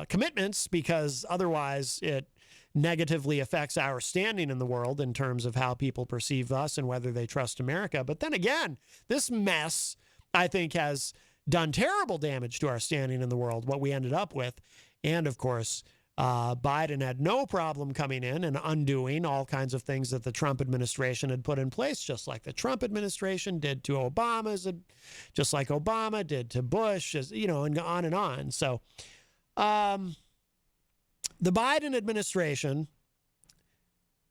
commitments, because otherwise it negatively affects our standing in the world in terms of how people perceive us and whether they trust America. But then again, this mess, I think, has done terrible damage to our standing in the world, what we ended up with. And of course, Biden had no problem coming in and undoing all kinds of things that the Trump administration had put in place, just like the Trump administration did to Obama, just like Obama did to Bush, and on and on. So the Biden administration,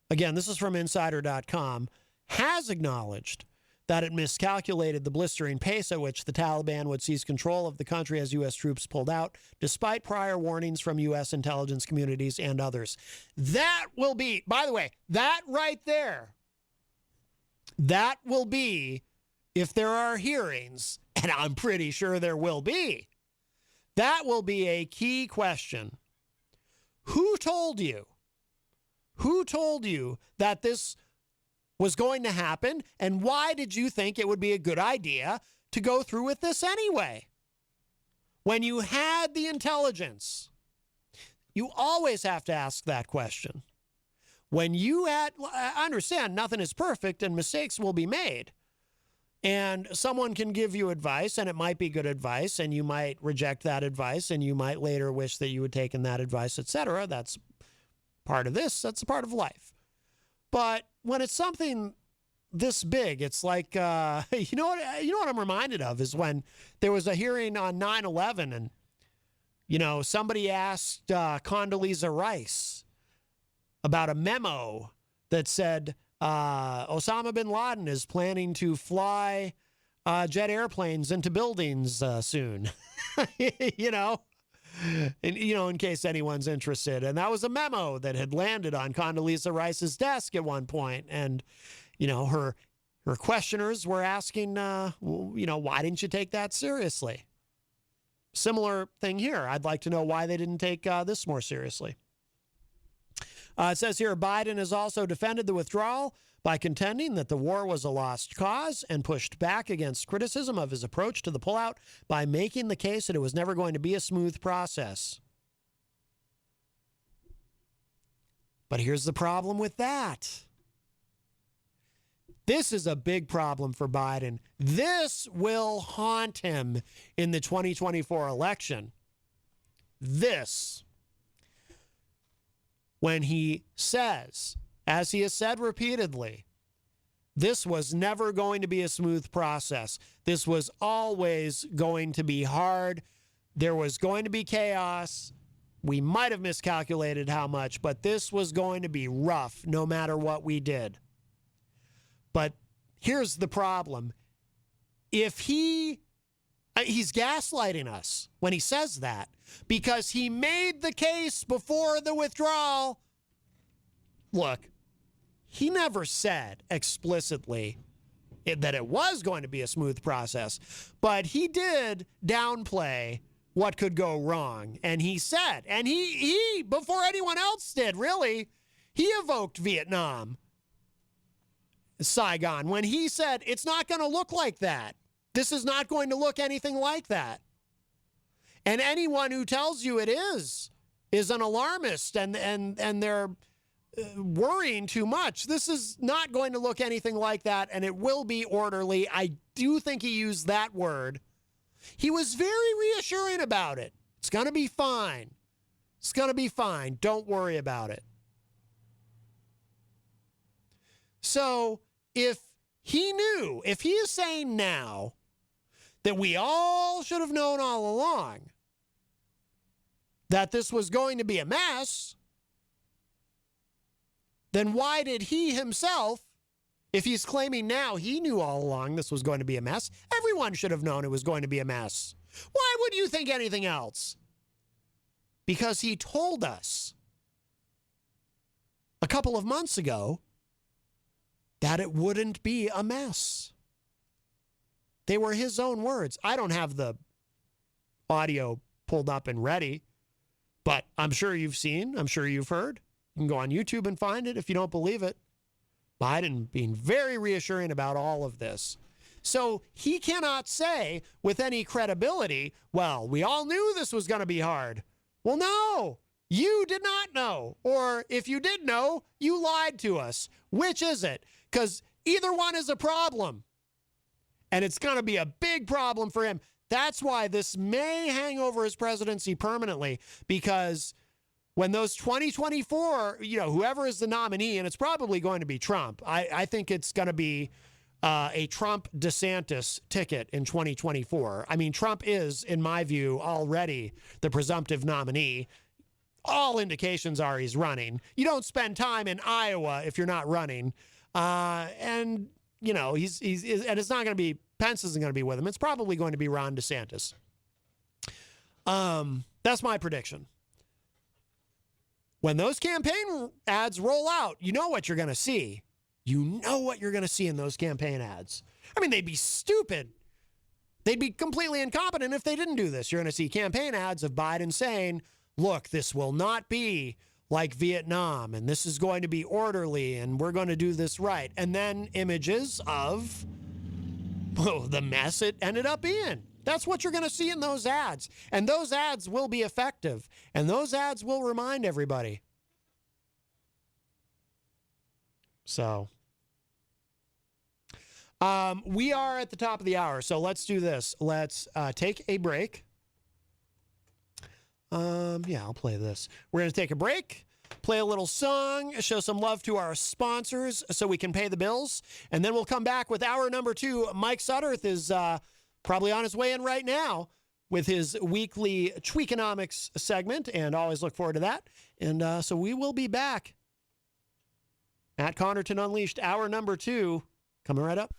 again, this is from insider.com, has acknowledged that it miscalculated the blistering pace at which the Taliban would seize control of the country as U.S. troops pulled out, despite prior warnings from U.S. intelligence communities and others. That will be, by the way, that right there, that will be, if there are hearings, and I'm pretty sure there will be, that will be a key question. Who told you? Who told you that this was going to happen, and why did you think it would be a good idea to go through with this anyway? When you had the intelligence, you always have to ask that question. When you had, I understand nothing is perfect and mistakes will be made, and someone can give you advice, and it might be good advice, and you might reject that advice, and you might later wish that you had taken that advice, etc. That's part of this. That's a part of life. But when it's something this big, it's like, you know what I'm reminded of is when there was a hearing on 9/11 and, somebody asked Condoleezza Rice about a memo that said Osama bin Laden is planning to fly jet airplanes into buildings soon, And, in case anyone's interested. And that was a memo that had landed on Condoleezza Rice's desk at one point. And, her questioners were asking, why didn't you take that seriously? Similar thing here. I'd like to know why they didn't take this more seriously. It says here, Biden has also defended the withdrawal, by contending that the war was a lost cause and pushed back against criticism of his approach to the pullout by making the case that it was never going to be a smooth process. But here's the problem with that. This is a big problem for Biden. This will haunt him in the 2024 election. This, when he says, as he has said repeatedly, this was never going to be a smooth process. This was always going to be hard. There was going to be chaos. We might have miscalculated how much, but this was going to be rough no matter what we did. But here's the problem. If he's gaslighting us when he says that, because he made the case before the withdrawal. Look, he never said explicitly that it was going to be a smooth process, but he did downplay what could go wrong. And he said, and he before anyone else did, really, he evoked Vietnam, Saigon, when he said, it's not going to look like that. This is not going to look anything like that. And anyone who tells you it is an alarmist and they're worrying too much. This is not going to look anything like that, and it will be orderly. I do think he used that word. He was very reassuring about it. It's going to be fine. It's going to be fine. Don't worry about it. So if he knew, if he is saying now that we all should have known all along that this was going to be a mess, then why did he himself, if he's claiming now he knew all along this was going to be a mess, everyone should have known it was going to be a mess. Why would you think anything else? Because he told us a couple of months ago that it wouldn't be a mess. They were his own words. I don't have the audio pulled up and ready, but I'm sure you've seen, I'm sure you've heard. You can go on YouTube and find it if you don't believe it. Biden being very reassuring about all of this. So he cannot say with any credibility, well, we all knew this was going to be hard. Well, no, you did not know. Or if you did know, you lied to us. Which is it? Because either one is a problem. And it's going to be a big problem for him. That's why this may hang over his presidency permanently, because when those 2024, whoever is the nominee, and it's probably going to be Trump. I think it's going to be a Trump-DeSantis ticket in 2024. I mean, Trump is, in my view, already the presumptive nominee. All indications are he's running. You don't spend time in Iowa if you're not running. And it's not going to be, Pence isn't going to be with him. It's probably going to be Ron DeSantis. That's my prediction. When those campaign ads roll out, you know what you're going to see. You know what you're going to see in those campaign ads. I mean, they'd be stupid. They'd be completely incompetent if they didn't do this. You're going to see campaign ads of Biden saying, look, this will not be like Vietnam, and this is going to be orderly, and we're going to do this right. And then images of the mess it ended up being. That's what you're going to see in those ads. And those ads will be effective. And those ads will remind everybody. So, we are at the top of the hour. So let's do this. Let's take a break. I'll play this. We're going to take a break, play a little song, show some love to our sponsors so we can pay the bills. And then we'll come back with hour number 2. Mike Sudderth is probably on his way in right now with his weekly Tweakonomics segment, and always look forward to that. And so we will be back at Connarton Unleashed, hour number 2, coming right up.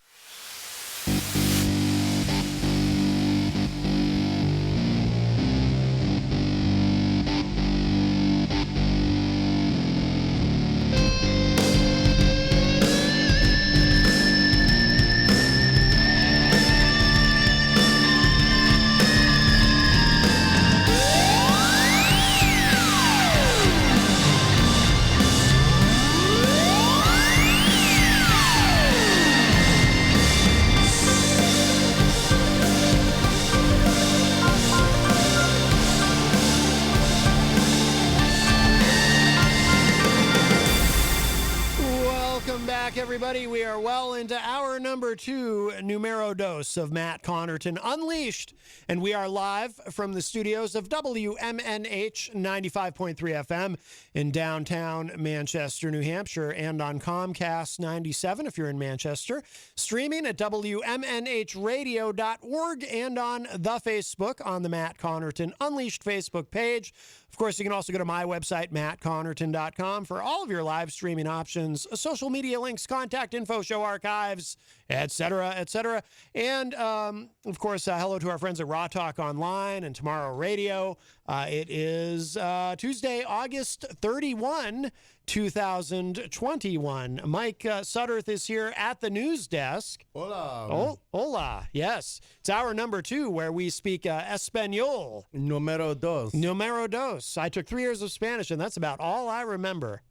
well into hour number 2, numero dos of Matt Connarton Unleashed. And we are live from the studios of WMNH 95.3 FM in downtown Manchester, New Hampshire, and on Comcast 97 if you're in Manchester. Streaming at WMNHradio.org and on the Facebook on the Matt Connarton Unleashed Facebook page. Of course, you can also go to my website, mattconnerton.com, for all of your live streaming options, social media links, contact info, show archives, etc., etc. And, of course, hello to our friends at Raw Talk Online and Tomorrow Radio. It is Tuesday, August 31, 2021. Mike Sudderth is here at the news desk. Hola. Oh, hola. Yes. It's hour number 2 where we speak Espanol. Numero dos. Numero dos. I took 3 years of Spanish, and that's about all I remember.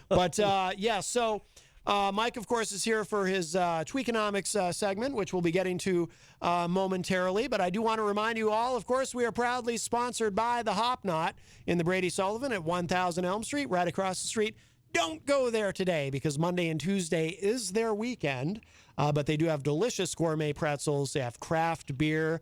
But, yeah, so Mike, of course, is here for his Tweakonomics segment, which we'll be getting to momentarily. But I do want to remind you all, of course, we are proudly sponsored by the Hop Knot in the Brady Sullivan at 1000 Elm Street, right across the street. Don't go there today because Monday and Tuesday is their weekend. But they do have delicious gourmet pretzels. They have craft beer.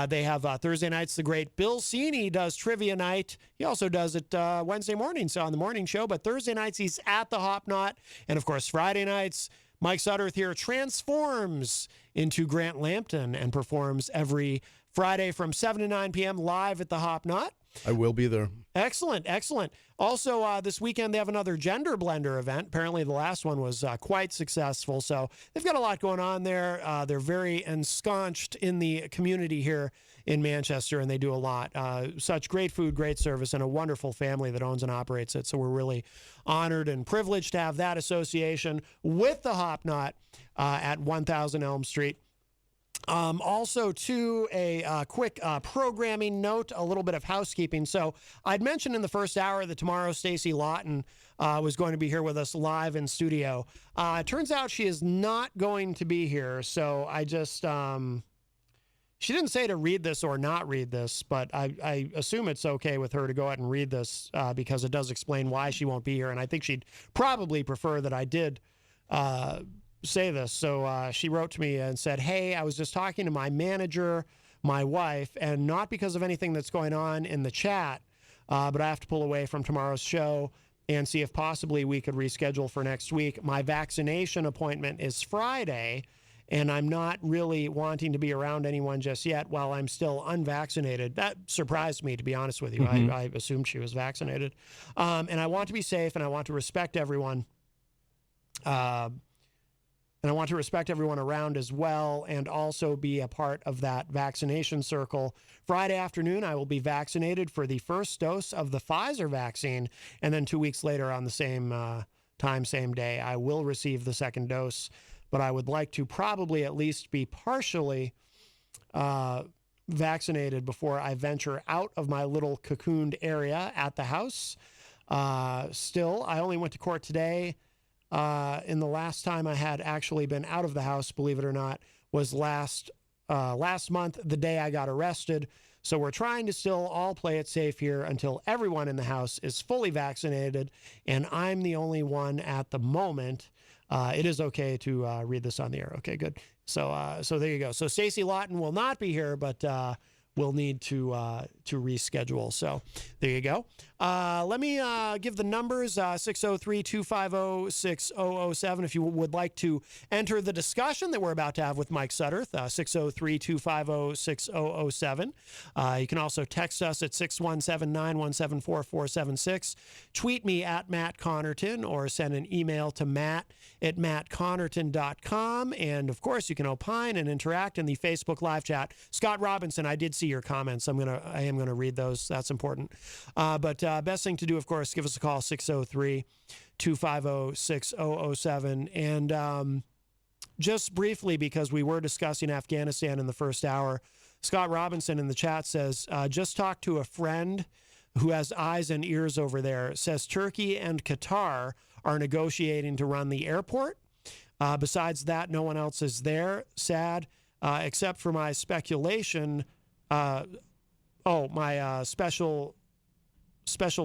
They have Thursday nights, the great Bill Cini does trivia night. He also does it Wednesday mornings on the morning show. But Thursday nights, he's at the Hop Knot. And, of course, Friday nights, Mike Sudderth here transforms into Grant Lambton and performs every Friday from 7 to 9 p.m. live at the Hop Knot. I will be there. Excellent, excellent. Also, this weekend, they have another Gender Blender event. Apparently, the last one was quite successful. So they've got a lot going on there. They're very ensconced in the community here in Manchester, and they do a lot. Such great food, great service, and a wonderful family that owns and operates it. So we're really honored and privileged to have that association with the Hop Knot at 1000 Elm Street. Also, to a quick programming note, a little bit of housekeeping. So I'd mentioned in the first hour that tomorrow Stacey Lawton was going to be here with us live in studio. It turns out she is not going to be here. So I just, she didn't say to read this or not read this, but I assume it's okay with her to go ahead and read this because it does explain why she won't be here. And I think she'd probably prefer that I did say this. So she wrote to me and said, hey, I was just talking to my manager, my wife, and not because of anything that's going on in the chat, but I have to pull away from tomorrow's show and see if possibly we could reschedule for next week. My vaccination appointment is Friday, and I'm not really wanting to be around anyone just yet while I'm still unvaccinated. That surprised me, to be honest with you. Mm-hmm. I assumed she was vaccinated. And I want to be safe, and I want to respect everyone. And I want to respect everyone around as well and also be a part of that vaccination circle. Friday afternoon, I will be vaccinated for the first dose of the Pfizer vaccine. And then 2 weeks later on the same time, same day, I will receive the second dose. But I would like to probably at least be partially vaccinated before I venture out of my little cocooned area at the house. Still, I only went to court today. In the last time I had actually been out of the house, believe it or not, was last month, the day I got arrested. So we're trying to still all play it safe here until everyone in the house is fully vaccinated, and I'm the only one at the moment. It is okay to read this on the air. Okay, good. So there you go. So Stacey Lawton will not be here, but we'll need to reschedule. So there you go. Let me give the numbers, 603-250-6007 if you would like to enter the discussion that we're about to have with Mike Sudderth, 603-250-6007. You can also text us at 617-917-4476. Tweet me at Matt Connarton or send an email to matt@mattconnerton.com. And, of course, you can opine and interact in the Facebook live chat. Scott Robinson, I did see your comments. I am going to read those. That's important. But best thing to do, of course, give us a call, 603-250-6007. And just briefly, because we were discussing Afghanistan in the first hour, Scott Robinson in the chat says, just talk to a friend who has eyes and ears over there. Says Turkey and Qatar are negotiating to run the airport. Besides that, no one else is there. Sad, except for my speculation. My special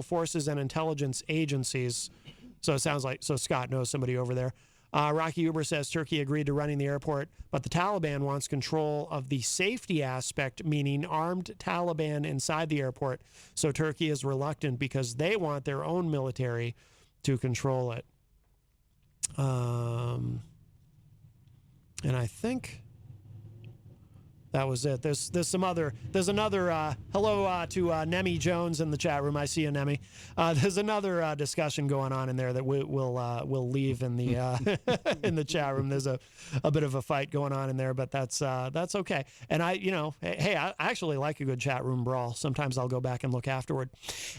forces and intelligence agencies. So it sounds like, Scott knows somebody over there. Rocky Uber says Turkey agreed to running the airport, but the Taliban wants control of the safety aspect, meaning armed Taliban inside the airport. So Turkey is reluctant because they want their own military to control it. And I think that was it. There's another hello to Nemi Jones in the chat room. I see you, Nemi. There's another discussion going on in there that we'll leave in the in the chat room. There's a bit of a fight going on in there, but that's okay. And I actually like a good chat room brawl. Sometimes I'll go back and look afterward.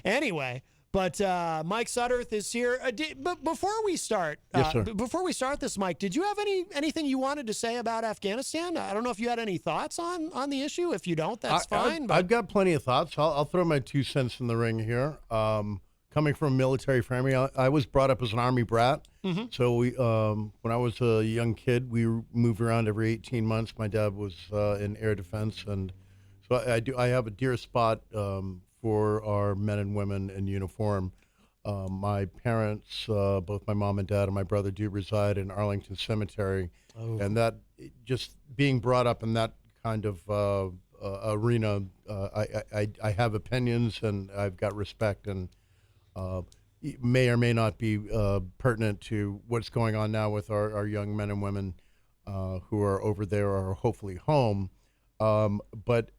Anyway. But Mike Sudderth is here. But before we start, yes, sir. Before we start this, Mike, did you have anything you wanted to say about Afghanistan? I don't know if you had any thoughts on the issue. If you don't, that's fine. I've got plenty of thoughts. I'll throw my 2 cents in the ring here. Coming from a military family, I was brought up as an Army brat. Mm-hmm. So we, when I was a young kid, we moved around every 18 months. My dad was in air defense, and so I have a dear spot for our men and women in uniform. My parents, both my mom and dad and my brother, do reside in Arlington Cemetery. Oh. And that, just being brought up in that kind of arena, I have opinions and I've got respect, and may or may not be pertinent to what's going on now with our young men and women who are over there or hopefully home. But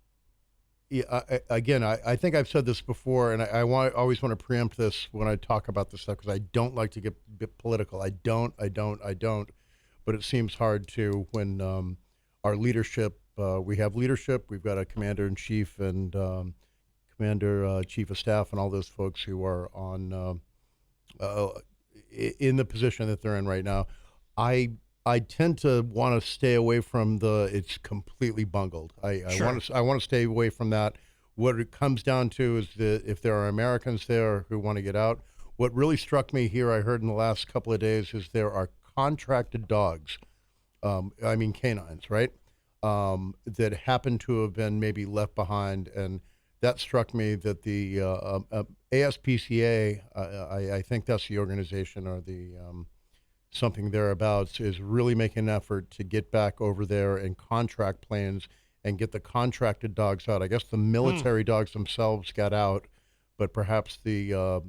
yeah, I think I've said this before, and I always want to preempt this when I talk about this stuff, because I don't like to get a bit political. I don't. But it seems hard to when our leadership, we have leadership, we've got a commander-in-chief and commander-chief of staff and all those folks who are on in the position that they're in right now. I tend to want to stay away from it's completely bungled. I want to stay away from that. What it comes down to is that if there are Americans there who want to get out, what really struck me here, I heard in the last couple of days, is there are contracted dogs, canines, right, that happen to have been maybe left behind. And that struck me that the ASPCA, I think that's the organization, or the something thereabouts, is really making an effort to get back over there and contract planes and get the contracted dogs out. I guess the military dogs themselves got out, but perhaps the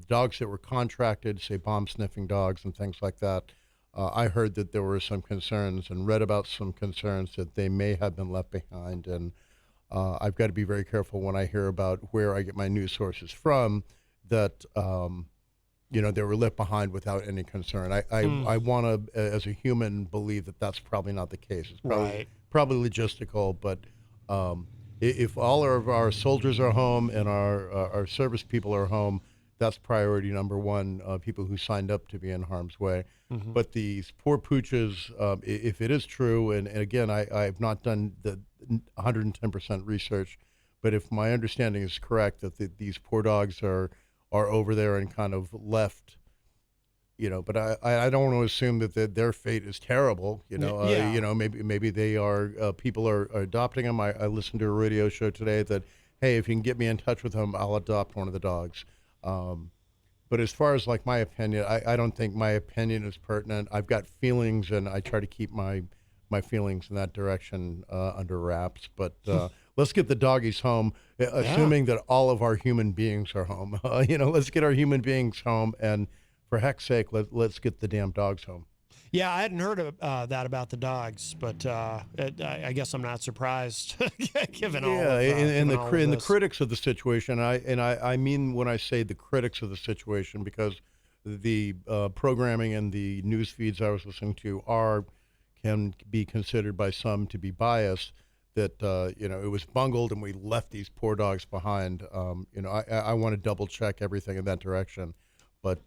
dogs that were contracted, say bomb-sniffing dogs and things like that, I heard that there were some concerns and read about some concerns that they may have been left behind. And I've got to be very careful when I hear about where I get my news sources from, that they were left behind without any concern. I want to, as a human, believe that that's probably not the case. It's probably logistical, but if all of our soldiers are home and our service people are home, that's priority number one, people who signed up to be in harm's way. Mm-hmm. But these poor pooches, if it is true, and again, I've not done the 110% research, but if my understanding is correct, that these poor dogs are over there and kind of left, but I don't want to assume that their fate is terrible, maybe they are, people are adopting them. I listened to a radio show today that, hey, if you can get me in touch with them, I'll adopt one of the dogs. But as far as like my opinion, I don't think my opinion is pertinent. I've got feelings, and I try to keep my feelings in that direction under wraps. But let's get the doggies home, assuming that all of our human beings are home. Let's get our human beings home, and for heck's sake, let's get the damn dogs home. Yeah, I hadn't heard of that about the dogs, but I guess I'm not surprised, given all. Yeah, and the critics of the situation. I mean when I say the critics of the situation, because the programming and the news feeds I was listening to can be considered by some to be biased. That it was bungled and we left these poor dogs behind. I want to double check everything in that direction. But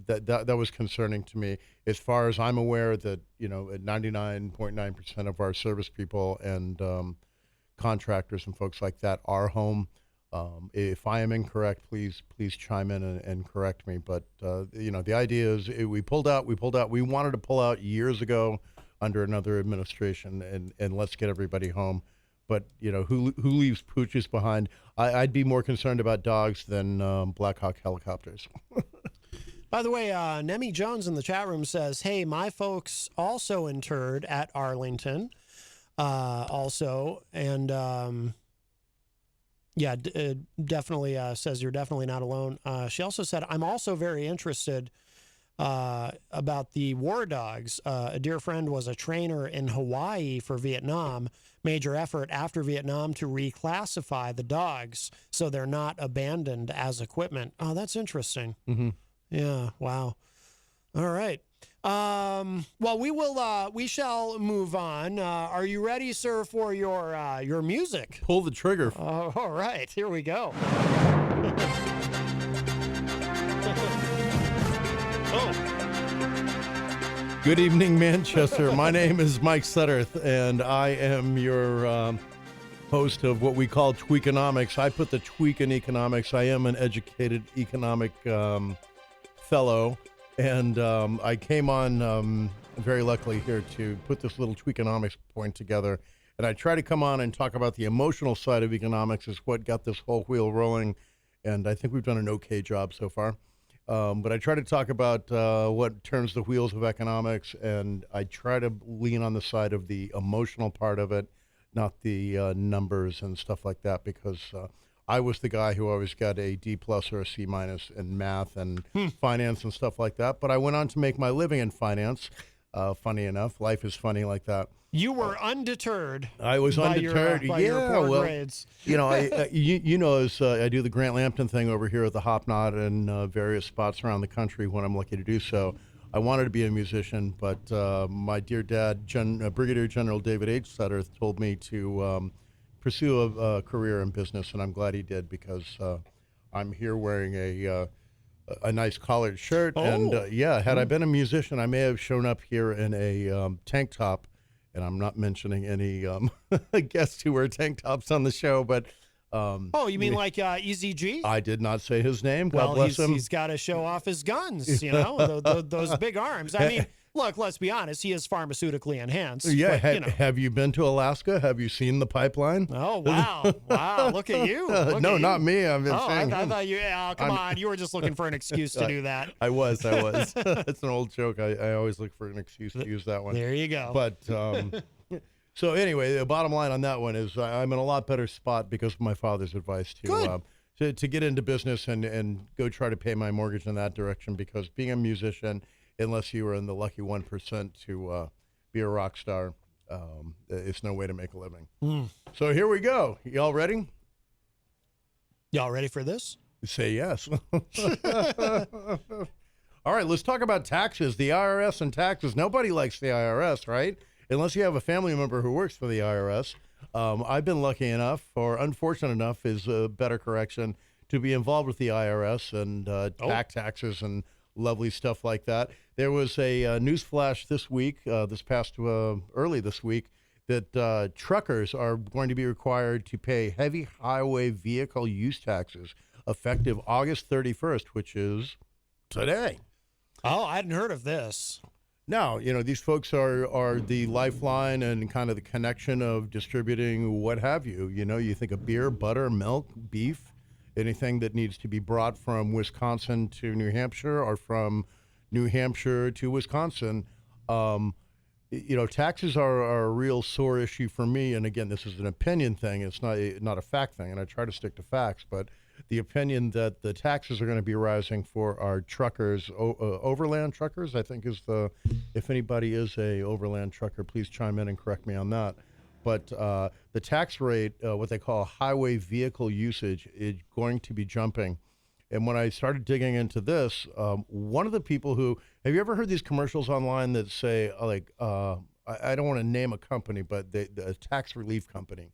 that was concerning to me. As far as I'm aware, that 99.9% of our service people and contractors and folks like that are home. If I am incorrect, please chime in and correct me. But the idea is we pulled out. We wanted to pull out years ago under another administration, and let's get everybody home. But who leaves pooches behind? I'd be more concerned about dogs than Black Hawk helicopters. By the way, Nemi Jones in the chat room says, hey, my folks also interred at Arlington. Also, and definitely says you're definitely not alone. She also said, I'm also very interested about the war dogs. A dear friend was a trainer in Hawaii for Vietnam. Major effort after Vietnam to reclassify the dogs so they're not abandoned as equipment. Oh, that's interesting. Mm-hmm. Yeah. Wow. All right. Well, we shall move on. Are you ready, sir, for your music? Pull the trigger. All right. Here we go. Good evening, Manchester. My name is Mike Sudderth, and I am your host of what we call Tweakonomics. I put the tweak in economics. I am an educated economic fellow, and I came on very luckily here to put this little Tweakonomics point together. And I try to come on and talk about the emotional side of economics is what got this whole wheel rolling, and I think we've done an okay job so far. But I try to talk about what turns the wheels of economics, and I try to lean on the side of the emotional part of it, not the numbers and stuff like that, because I was the guy who always got a D+ or a C- in math and finance and stuff like that. But I went on to make my living in finance. Funny enough, life is funny like that. You were undeterred. I was undeterred. By your poor grades. You know, I do the Grant Lampton thing over here at the Hop Knot and various spots around the country when I'm lucky to do so. I wanted to be a musician, but my dear dad, Brigadier General David H. Sudderth, told me to pursue a career in business, and I'm glad he did, because I'm here wearing a nice collared shirt. Oh. And had I been a musician, I may have shown up here in a tank top. And I'm not mentioning any guests who wear tank tops on the show, but... you mean like Easy G? I did not say his name. God bless him. He's got to show off his guns, you know, those big arms. I mean, look, let's be honest. He is pharmaceutically enhanced. Yeah. But, have you been to Alaska? Have you seen the pipeline? Oh, wow. Wow. Look at you. No, not me. I'm just saying. I thought you, come on. You were just looking for an excuse to do that. I was. It's an old joke. I always look for an excuse to use that one. There you go. But, so anyway, the bottom line on that one is I'm in a lot better spot because of my father's advice to get into business and go try to pay my mortgage in that direction, because being a musician, unless you were in the lucky 1% to be a rock star, it's no way to make a living. So here we go. Y'all ready? Y'all ready for this? Say yes. All right, let's talk about taxes. The IRS and taxes. Nobody likes the IRS, right? Unless you have a family member who works for the IRS. I've been lucky enough, or unfortunate enough is a better correction, to be involved with the IRS and taxes and lovely stuff like that. There was a news flash this week, early this week, that truckers are going to be required to pay heavy highway vehicle use taxes effective August 31st, which is today. Oh, I hadn't heard of this. Now, these folks are the lifeline and kind of the connection of distributing what have you. You think of beer, butter, milk, beef, anything that needs to be brought from Wisconsin to New Hampshire or from New Hampshire to Wisconsin. Taxes are a real sore issue for me. And again, this is an opinion thing. It's not a fact thing. And I try to stick to facts, but the opinion that the taxes are going to be rising for our truckers, overland truckers, I think if anybody is a overland trucker, please chime in and correct me on that. But the tax rate, what they call highway vehicle usage, is going to be jumping. And when I started digging into this, one of the people have you ever heard these commercials online that say, I don't want to name a company, but the tax relief company.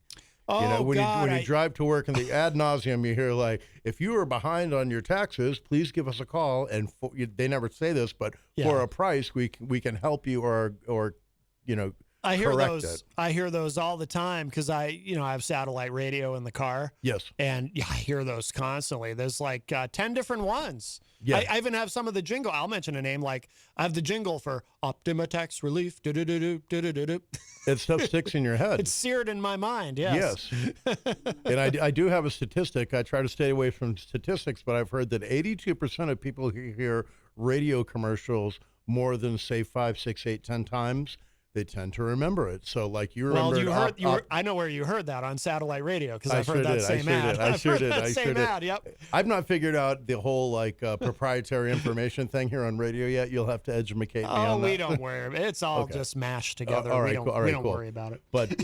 When you drive to work, and the ad nauseum, you hear if you are behind on your taxes, please give us a call. And they never say this, but for a price, we can help you or I hear correct those. it. I hear those all the time because I have satellite radio in the car. Yes, and I hear those constantly. There's 10 different ones. Yeah, I even have some of the jingle. I'll mention a name I have the jingle for Optima Tax Relief. That stuff sticks in your head. It's seared in my mind. Yes. And I do have a statistic. I try to stay away from statistics, but I've heard that 82% of people who hear radio commercials more than say 5, 6, 8, 10 times, they tend to remember it. So like you remember. Well, I know where you heard that on satellite radio because I've heard that same ad. I sure did. I sure did. Yep. I've not figured out the whole proprietary information thing here on radio yet. You'll have to educate me on that. We don't worry. It's all just mashed together. All right, we don't cool. worry about it. But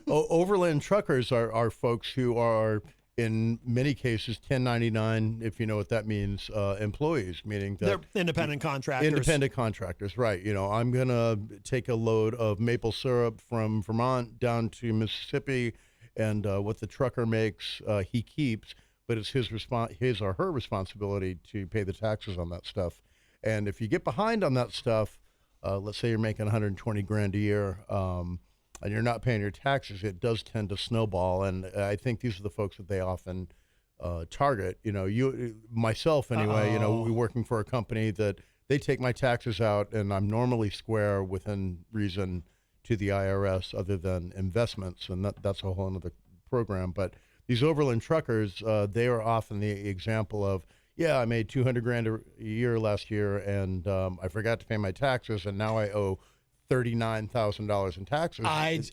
overland truckers are folks who are, in many cases, 1099, if you know what that means, employees, meaning that they're independent contractors. Independent contractors, right. I'm going to take a load of maple syrup from Vermont down to Mississippi, and what the trucker makes, he keeps, but it's his or her responsibility to pay the taxes on that stuff. And if you get behind on that stuff, let's say you're making $120,000 a year, and you're not paying your taxes, it does tend to snowball. And I think these are the folks that they often target. Myself anyway, we're working for a company that they take my taxes out, and I'm normally square within reason to the IRS other than investments, and that's a whole other program. But these overland truckers, they are often the example of, I made $200,000 a year last year, and I forgot to pay my taxes, and now I owe $39,000 in taxes. I'd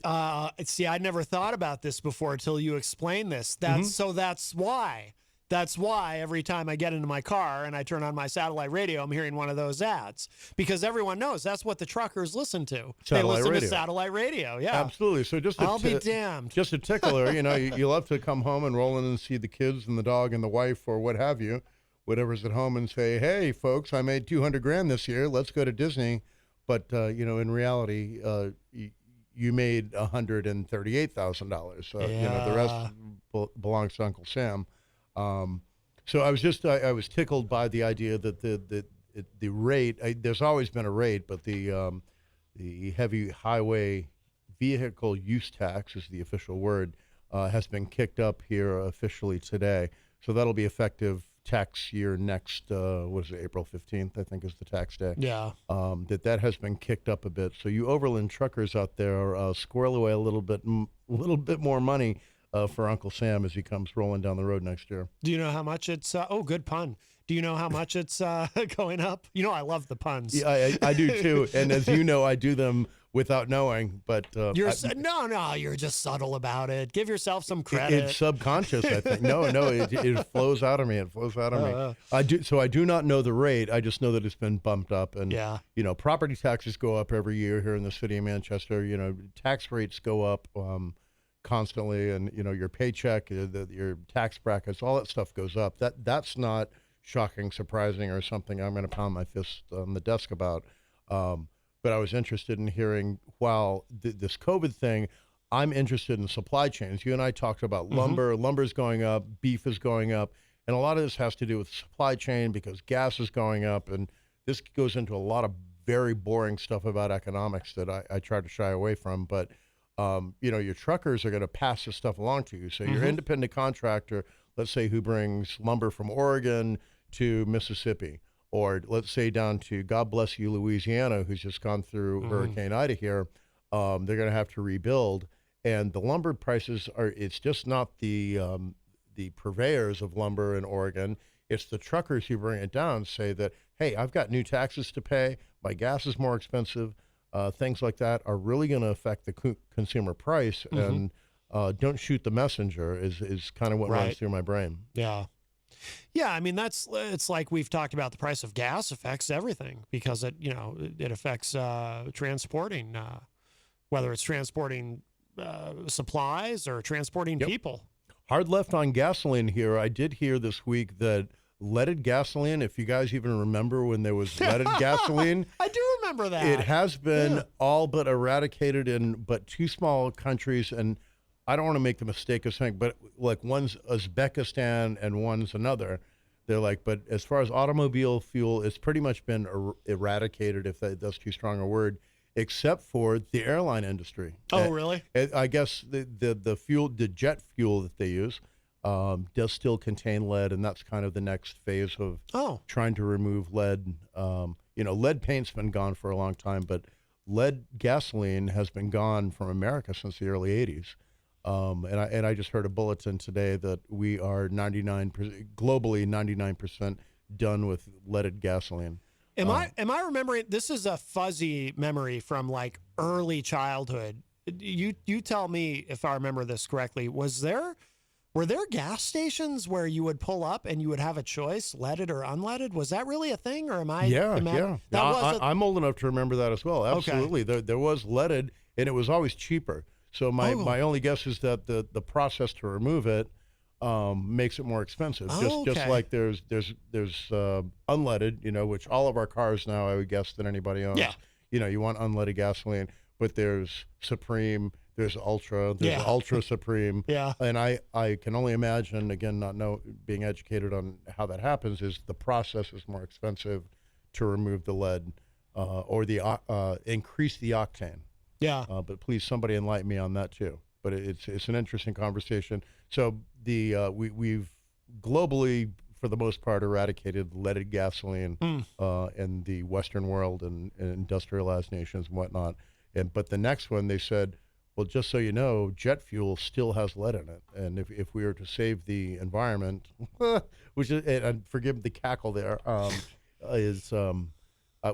never thought about this before until you explained this. So that's why. That's why every time I get into my car and I turn on my satellite radio, I'm hearing one of those ads, because everyone knows that's what the truckers listen to. They listen to satellite radio. Yeah, absolutely. So I'll be damned. Just a tickler. You love to come home and roll in and see the kids and the dog and the wife or what have you, whatever's at home, and say, "Hey, folks, I made $200,000 this year. Let's go to Disney." But in reality, you made $138,000. The rest belongs to Uncle Sam. So I was tickled by the idea that the rate. There's always been a rate, but the heavy highway vehicle use tax is the official word, has been kicked up here officially today. So that'll be effective tax year next, April 15th, I think is the tax day. Yeah. That has been kicked up a bit. So you overland truckers out there, squirrel away a little bit more money for Uncle Sam as he comes rolling down the road next year. Do you know how much it's, good pun. Do you know how much it's going up? I love the puns. Yeah, I do too. And as you know, I do them without knowing, but you're just subtle about it. Give yourself some credit. It's subconscious, I think. No, it flows out of me. I do not know the rate. I just know that it's been bumped up, and property taxes go up every year here in the city of Manchester. Tax rates go up constantly, and your paycheck, your tax brackets, all that stuff goes up. That's not shocking, surprising, or something I'm going to pound my fist on the desk about. But I was interested in hearing, while this COVID thing, I'm interested in supply chains. You and I talked about lumber. Lumber's going up, beef is going up, and a lot of this has to do with supply chain because gas is going up, and this goes into a lot of very boring stuff about economics that I try to shy away from. But, your truckers are going to pass this stuff along to you. So your independent contractor, let's say, who brings lumber from Oregon to Mississippi, or let's say down to, God bless you, Louisiana, who's just gone through Hurricane Ida here, they're going to have to rebuild. And the lumber prices it's just not the purveyors of lumber in Oregon. It's the truckers who bring it down, say that, hey, I've got new taxes to pay. My gas is more expensive. Things like that are really going to affect the consumer price. And don't shoot the messenger is kind of what runs through my brain. Yeah. Yeah, I mean, it's like we've talked about, the price of gas affects everything because it affects transporting, whether it's transporting supplies or transporting people. Hard left on gasoline here. I did hear this week that leaded gasoline, if you guys even remember when there was leaded gasoline. I do remember that. It has been all but eradicated in but two small countries, and I don't want to make the mistake of saying, but like one's Uzbekistan and one's another. They're like, but as far as automobile fuel, it's pretty much been eradicated, if that's too strong a word, except for the airline industry. Oh, really? I guess the fuel, the jet fuel that they use, does still contain lead, and that's kind of the next phase of trying to remove lead. Lead paint's been gone for a long time, but lead gasoline has been gone from America since the early 80s. And I just heard a bulletin today that we are globally 99% done with leaded gasoline. Am I remembering? This is a fuzzy memory from like early childhood. You tell me if I remember this correctly. Were there gas stations where you would pull up and you would have a choice, leaded or unleaded? Was that really a thing, or am I? Yeah. That I'm old enough to remember that as well. Absolutely, there was leaded, and it was always cheaper. So my only guess is that the process to remove it makes it more expensive. Just like there's unleaded, which all of our cars now, I would guess, that anybody owns. Yeah. You want unleaded gasoline, but there's Supreme, there's Ultra, there's Ultra Supreme. Yeah. And I can only imagine, again, being educated on how that happens, is the process is more expensive to remove the lead or increase the octane. Yeah. But please, somebody enlighten me on that too. But it's an interesting conversation. So we've globally, for the most part, eradicated leaded gasoline in the Western world and industrialized nations and whatnot. But the next one, they said, well, just so you know, jet fuel still has lead in it. And if we were to save the environment, which is, and forgive the cackle there,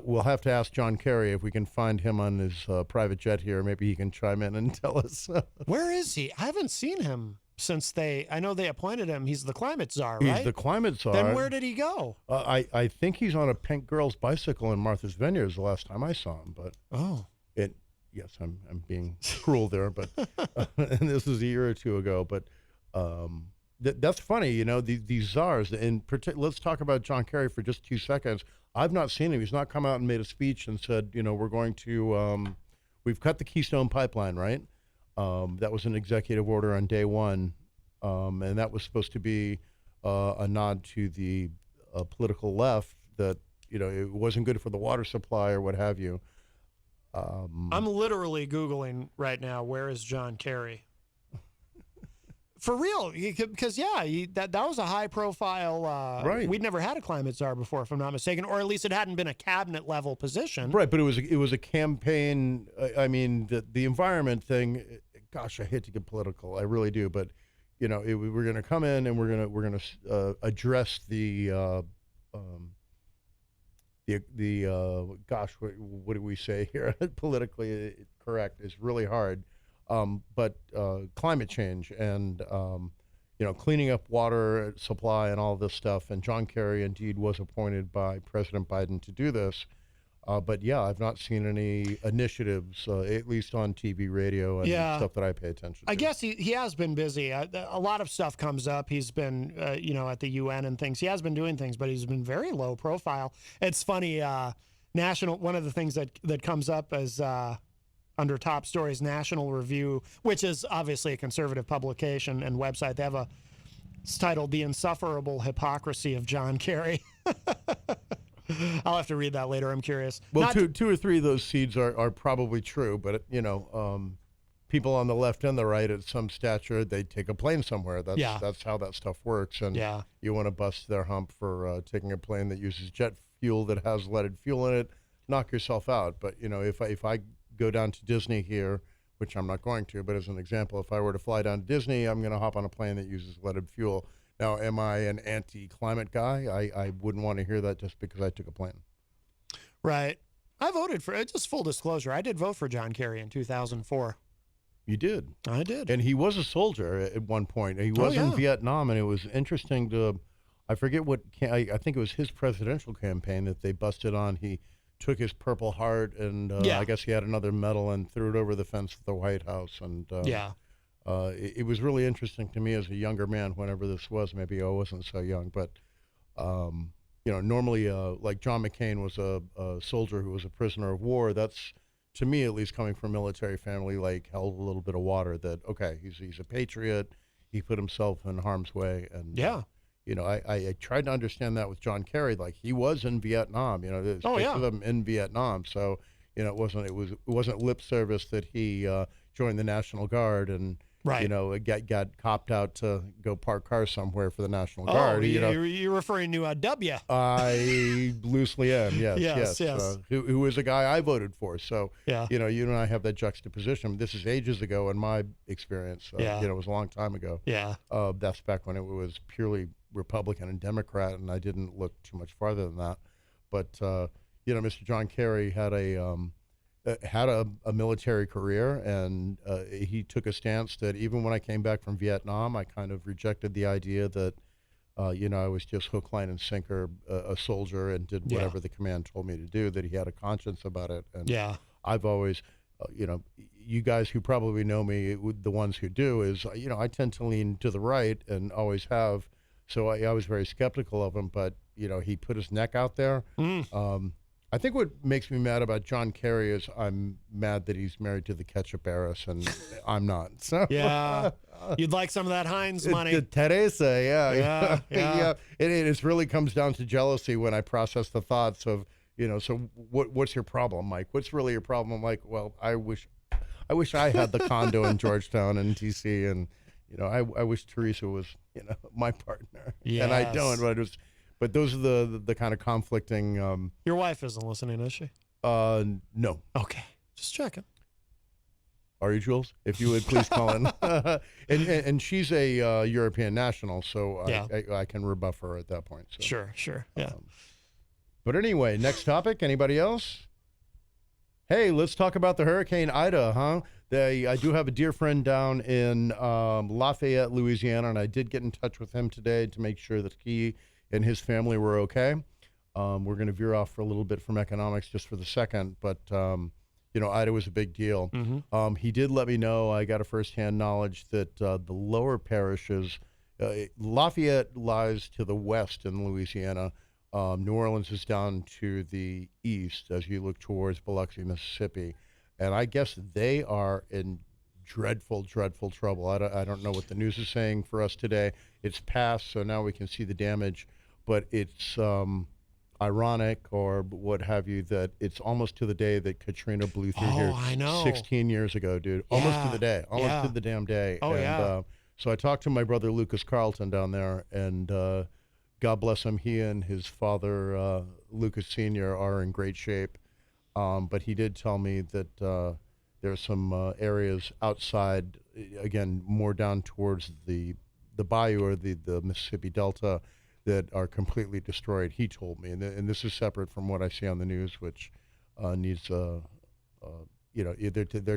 we'll have to ask John Kerry if we can find him on his private jet here. Maybe he can chime in and tell us. Where is he? I haven't seen him since I know they appointed him. He's the climate czar, right? He's the climate czar. Then where did he go? I think he's on a pink girl's bicycle in Martha's Vineyard the last time I saw him. But yes, I'm being cruel there, but and this was a year or two ago. But that's funny, these czars. Let's talk about John Kerry for just 2 seconds. I've not seen him. He's not come out and made a speech and said, we're going to, we've cut the Keystone Pipeline, right? That was an executive order on day one, and that was supposed to be a nod to the political left that, it wasn't good for the water supply or what have you. I'm literally Googling right now, where is John Kerry? For real, because that was a high profile. Right. We'd never had a climate czar before, if I'm not mistaken, or at least it hadn't been a cabinet level position. Right, but it was a campaign. I mean, the environment thing. Gosh, I hate to get political, I really do, but we're going to come in and we're going to address the gosh, what do we say here? Politically correct is really hard. But climate change and, cleaning up water supply and all this stuff. And John Kerry indeed was appointed by President Biden to do this. But I've not seen any initiatives, at least on TV, radio, and stuff that I pay attention to. I guess he has been busy. A lot of stuff comes up. He's been, at the UN and things. He has been doing things, but he's been very low profile. It's funny, one of the things that comes up as under top stories, National Review, which is obviously a conservative publication and website. It's titled "The Insufferable Hypocrisy of John Kerry." I'll have to read that later. I'm curious. Well, two or three of those seeds are probably true, but people on the left and the right at some stature, they take a plane somewhere. That's how that stuff works. And you want to bust their hump for taking a plane that uses jet fuel that has leaded fuel in it, knock yourself out. But if I go down to Disney here, which I'm not going to, but as an example, if I were to fly down to Disney, I'm going to hop on a plane that uses leaded fuel. Now, am I an anti-climate guy? I wouldn't want to hear that just because I took a plane. Right. I voted for, just full disclosure, I did vote for John Kerry in 2004. You did? I did. And he was a soldier at one point. He was in Vietnam, and it was interesting I forget I think it was his presidential campaign that they busted on. He took his Purple Heart, and I guess he had another medal and threw it over the fence at the White House. And it was really interesting to me as a younger man, whenever this was. Maybe I wasn't so young, but normally, like John McCain was a soldier who was a prisoner of war. That's, to me at least, coming from a military family, like held a little bit of water. That he's a patriot. He put himself in harm's way, and I tried to understand that with John Kerry. Like, he was in Vietnam. There's pictures of him in Vietnam. So it wasn't lip service that he joined the National Guard and got copped out to go park cars somewhere for the National Guard. You're referring to W. I loosely am. Yes. Who is a guy I voted for. So you and I have that juxtaposition. This is ages ago in my experience. It was a long time ago. That's back when it was purely Republican and Democrat, and I didn't look too much farther than that. But Mr. John Kerry had a military career, and he took a stance that even when I came back from Vietnam, I kind of rejected the idea that, I was just hook, line, and sinker a soldier and did whatever the command told me to do, that he had a conscience about it. And I've always, you guys who probably know me, the ones who do, is, I tend to lean to the right and always have. So I was very skeptical of him, but, he put his neck out there. I think what makes me mad about John Kerry is I'm mad that he's married to the ketchup heiress, and I'm not. So you'd like some of that Heinz money. Teresa, yeah. It really comes down to jealousy when I process the thoughts of, so what's your problem, Mike? What's really your problem? I'm like, well, I wish I had the condo in Georgetown and DC, and I wish Teresa was my partner, and I don't, but those are the kind of conflicting. Your wife isn't listening, is she? No. Okay, just checking. Are you, Jules? If you would please call in. and she's a European national, so I can rebuff her at that point. So. Sure, yeah. But anyway, next topic. Anybody else? Hey, let's talk about the Hurricane Ida, huh? I do have a dear friend down in Lafayette, Louisiana, and I did get in touch with him today to make sure that he and his family were okay. We're going to veer off for a little bit from economics just for the second, but Ida was a big deal. Mm-hmm. He did let me know, I got a firsthand knowledge that the lower parishes, Lafayette lies to the west in Louisiana. New Orleans is down to the east as you look towards Biloxi, Mississippi. And I guess they are in dreadful, dreadful trouble. I don't know what the news is saying for us today. It's past, so now we can see the damage. But it's ironic or what have you that it's almost to the day that Katrina blew through here. I know. 16 years ago, dude. Almost to the day. Almost to the damn day. So I talked to my brother Lucas Carlton down there, and God bless him. He and his father, Lucas Sr., are in great shape. But he did tell me that there's some areas outside, again, more down towards the bayou or the Mississippi Delta that are completely destroyed, he told me. And this is separate from what I see on the news, which needs, they're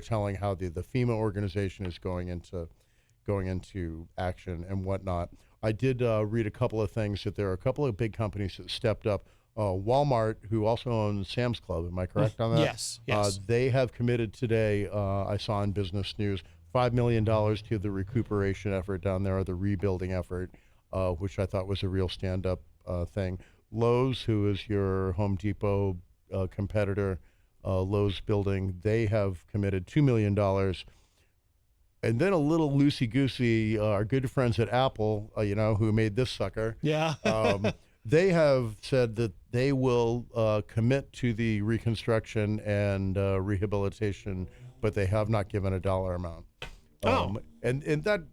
telling how the FEMA organization is going into action and whatnot. I did read a couple of things that there are a couple of big companies that stepped up. Walmart, who also owns Sam's Club, am I correct on that? Yes. They have committed today, I saw in Business News, $5 million to the recuperation effort down there, or the rebuilding effort, which I thought was a real stand-up thing. Lowe's, who is your Home Depot competitor, Lowe's building, they have committed $2 million. And then a little loosey-goosey, our good friends at Apple, who made this sucker. Yeah. They have said that they will commit to the reconstruction and rehabilitation, but they have not given a dollar amount. And that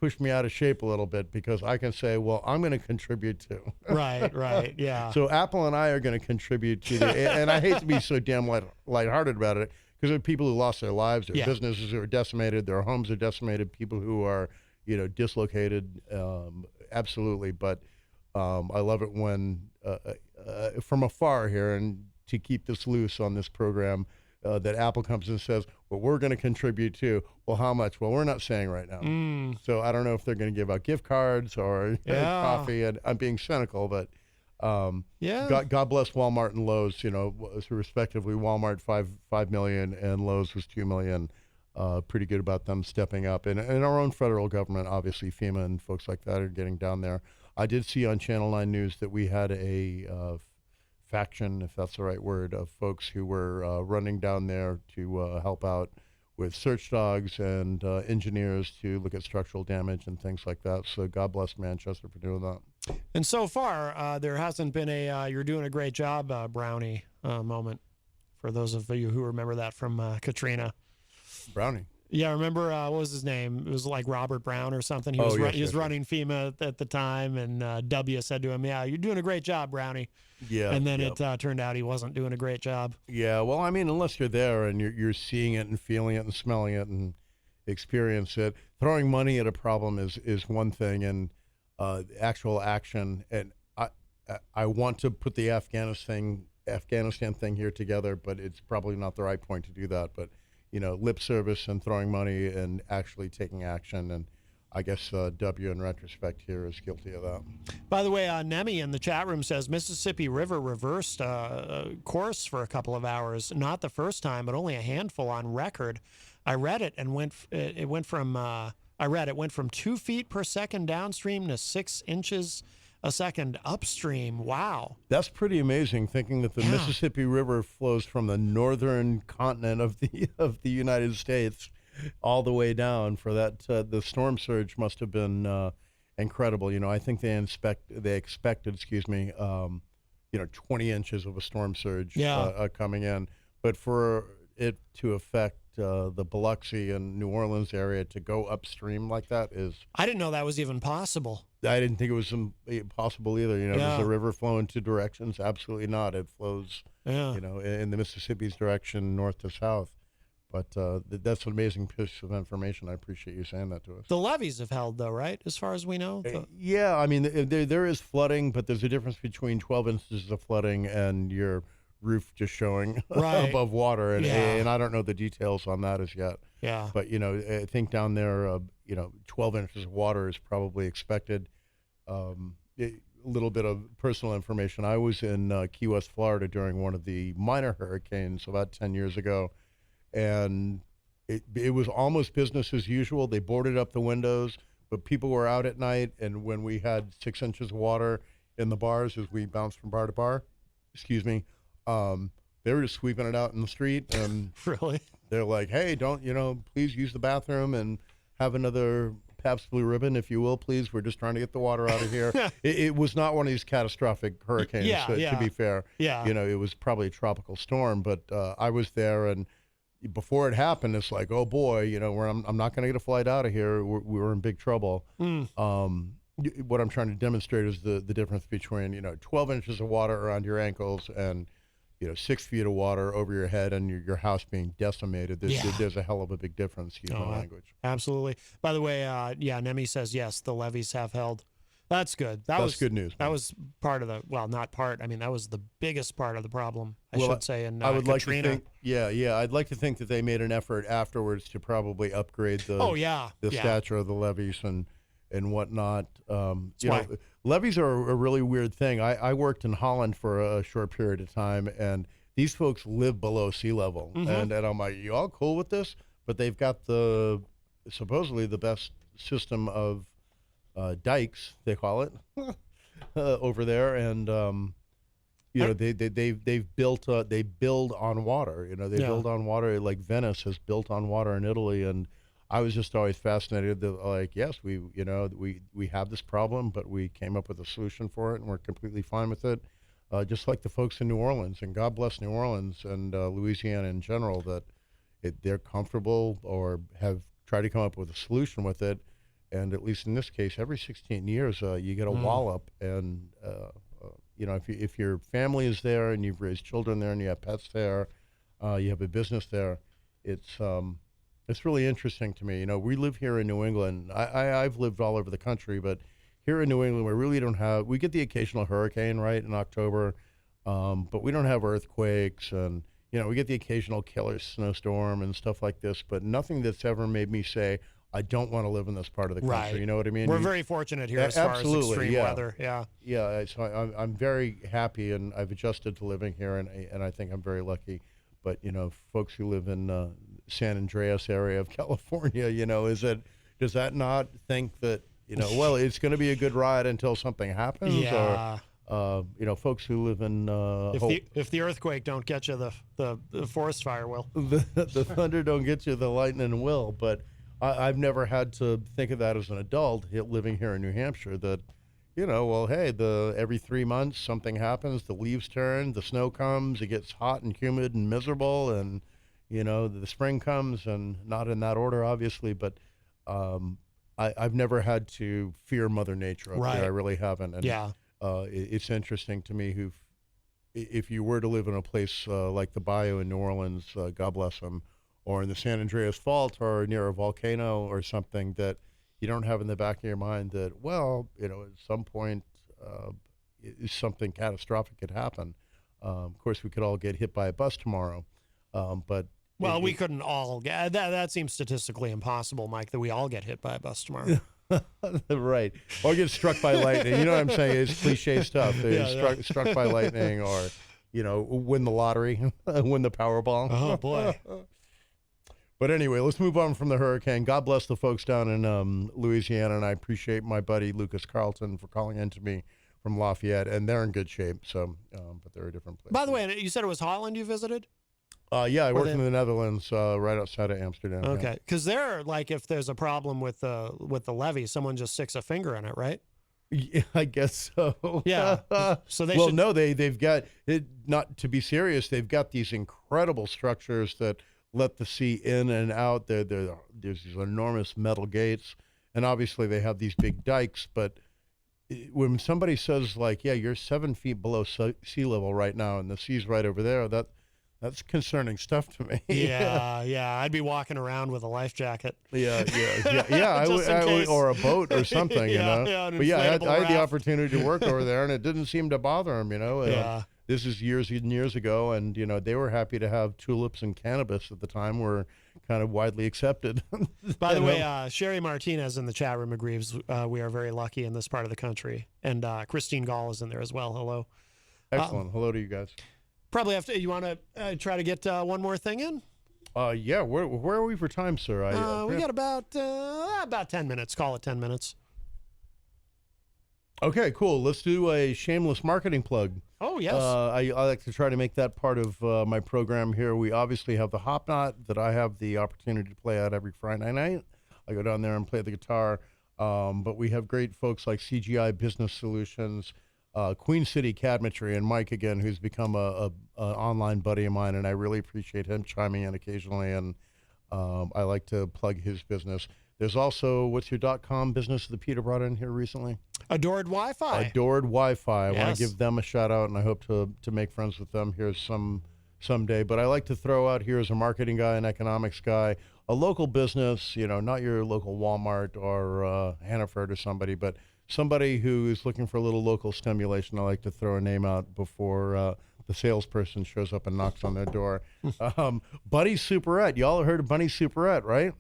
pushed me out of shape a little bit, because I can say, well, I'm going to contribute too. Right, yeah. So Apple and I are going to contribute to and I hate to be so damn lighthearted about it, because there are people who lost their lives, their businesses who are decimated, their homes are decimated, people who are, dislocated, absolutely. But I love it when, from afar here, and to keep this loose on this program, that Apple comes and says, well, we're going to contribute too. Well, how much? Well, we're not saying right now. So I don't know if they're going to give out gift cards or coffee. And I'm being cynical, but God bless Walmart and Lowe's, respectively. Walmart $5 million and Lowe's was $2 million. Pretty good about them stepping up. And our own federal government, obviously FEMA and folks like that, are getting down there. I did see on Channel 9 News that we had a faction, if that's the right word, of folks who were running down there to help out with search dogs and engineers to look at structural damage and things like that. So God bless Manchester for doing that. And so far, there hasn't been a you're doing a great job Brownie moment, for those of you who remember that from Katrina. Brownie. Yeah, remember, what was his name? It was like Robert Brown or something. He was running FEMA at the time, and W said to him, yeah, you're doing a great job, Brownie. Yeah. And then it turned out he wasn't doing a great job. Yeah, well, I mean, unless you're there and you're seeing it and feeling it and smelling it and experience it, throwing money at a problem is one thing, and actual action. And I want to put the Afghanistan Afghanistan thing here together, but it's probably not the right point to do that. But, lip service and throwing money and actually taking action. And I guess W in retrospect here is guilty of that. By the way, Nemi in the chat room says Mississippi River reversed course for a couple of hours. Not the first time, but only a handful on record. I read it and it went from 2 feet per second downstream to 6 inches a second upstream. Wow. That's pretty amazing, thinking that the Mississippi River flows from the northern continent of the United States all the way down. For that, the storm surge must have been incredible. I think they expected 20 inches of a storm surge coming in, but for it to affect the Biloxi and New Orleans area to go upstream like that is... I didn't know that was even possible. I didn't think it was possible either. Does the river flow in 2 directions? Absolutely not. It flows, in the Mississippi's direction, north to south. But that's an amazing piece of information. I appreciate you saying that to us. The levees have held, though, right? As far as we know? Yeah, I mean, there is flooding, but there's a difference between 12 inches of flooding and your roof just showing above water. And I don't know the details on that as yet. Yeah. But, I think down there, 12 inches of water is probably expected. A little bit of personal information. I was in Key West, Florida during one of the minor hurricanes about 10 years ago. And it was almost business as usual. They boarded up the windows, but people were out at night. And when we had 6 inches of water in the bars as we bounced from bar to bar, they were just sweeping it out in the street. And really? They're like, hey, don't, please use the bathroom and have another Pabst Blue Ribbon, if you will, please. We're just trying to get the water out of here. It was not one of these catastrophic hurricanes, to be fair. Yeah. It was probably a tropical storm, but I was there, and before it happened, it's like, oh boy, I'm not going to get a flight out of here. We're in big trouble. What I'm trying to demonstrate is the difference between 12 inches of water around your ankles and 6 feet of water over your head and your house being decimated. There's a hell of a big difference. Language. Absolutely. By the way, Nemi says yes, the levees have held. That's good. That's good news. That was part of not part. I mean, that was the biggest part of the problem, I should say. And I would Katrina. like to think, I'd like to think that they made an effort afterwards to probably upgrade the stature of the levees and whatnot. Levees are a really weird thing. I worked in Holland for a short period of time, and these folks live below sea level. And I'm like, you all cool with this? But they've got supposedly the best system of dikes, they call it, over there, and they build on water. They build on water like Venice has built on water in Italy, and I was just always fascinated that, yes, we have this problem, but we came up with a solution for it, and we're completely fine with it. Just like the folks in New Orleans, and God bless New Orleans and Louisiana in general, that they're comfortable or have tried to come up with a solution with it. And at least in this case, every 16 years, you get a wallop. And, if your family is there and you've raised children there and you have pets there, you have a business there, it's really interesting to me. We live here in New England. I've lived all over the country, but here in New England, we really don't we get the occasional hurricane, right, in October, but we don't have earthquakes. And, we get the occasional killer snowstorm and stuff like this, but nothing that's ever made me say, I don't want to live in this part of the country. Right. You know what I mean? We're very fortunate here as far as extreme weather. Yeah. Yeah. So I'm very happy, and I've adjusted to living here, and I think I'm very lucky. But folks who live in San Andreas area of California, does that not think that well, it's going to be a good ride until something happens? Yeah. Or folks who live in if the earthquake don't get you, the forest fire will. The thunder don't get you, the lightning will. But I've never had to think of that as an adult living here in New Hampshire, that, every 3 months something happens, the leaves turn, the snow comes, it gets hot and humid and miserable, and, the spring comes, and not in that order, obviously, but I've never had to fear Mother Nature up here. I really haven't. And, it's interesting to me if you were to live in a place like the Bayou in New Orleans, God bless them, or in the San Andreas Fault, or near a volcano or something, that you don't have in the back of your mind that, at some point something catastrophic could happen. Of course, we could all get hit by a bus tomorrow, but well, we couldn't all get that. Seems statistically impossible, Mike, that we all get hit by a bus tomorrow. Right, or get struck by lightning. You know what I'm saying? It's cliche stuff. Struck by lightning, or win the lottery, win the Powerball. Oh boy. But anyway, let's move on from the hurricane. God bless the folks down in Louisiana, and I appreciate my buddy Lucas Carlton for calling in to me from Lafayette, and they're in good shape. So, but they're a different place. By the way, you said it was Holland you visited? Yeah, I worked in the Netherlands, right outside of Amsterdam. Okay, because they're like, if there's a problem with the levee, someone just sticks a finger in it, right? Yeah, I guess so. Yeah. So they no, they've got it. Not to be serious, they've got these incredible structures that let the sea in and out. There's these enormous metal gates, and obviously they have these big dikes. But when somebody says like, "Yeah, you're 7 feet below sea level right now, and the sea's right over there," that's concerning stuff to me. Yeah. I'd be walking around with a life jacket. Yeah. I would, or a boat or something, Yeah, But yeah, I had raft. the opportunity to work over there, and it didn't seem to bother them. Yeah. This is years and years ago, and they were happy to have tulips and cannabis at the time. Were kind of widely accepted. By the way, Sherry Martinez in the chat room agrees. We are very lucky in this part of the country, and Christine Gall is in there as well. Hello. Excellent. Hello to you guys. Probably have to. You want to try to get one more thing in? Yeah. Where are we for time, sir? We got about 10 minutes. Call it 10 minutes. Okay, cool. Let's do a shameless marketing plug. Oh, yes. I like to try to make that part of my program here. We obviously have the Hop Knot that I have the opportunity to play at every Friday night. I go down there and play the guitar. But we have great folks like CGI Business Solutions, Queen City Cadmetry, and Mike again, who's become a online buddy of mine, and I really appreciate him chiming in occasionally. And I like to plug his business. There's also, what's your .com business that Peter brought in here recently? Adored Wi-Fi. Adored Wi-Fi. I want Yes. to give them a shout out, and I hope to make friends with them here someday. But I like to throw out here as a marketing guy, an economics guy, a local business, not your local Walmart or Hannaford or somebody, but somebody who is looking for a little local stimulation. I like to throw a name out before the salesperson shows up and knocks on their door. Buddy Superette. Y'all have heard of Bunny Superette, right?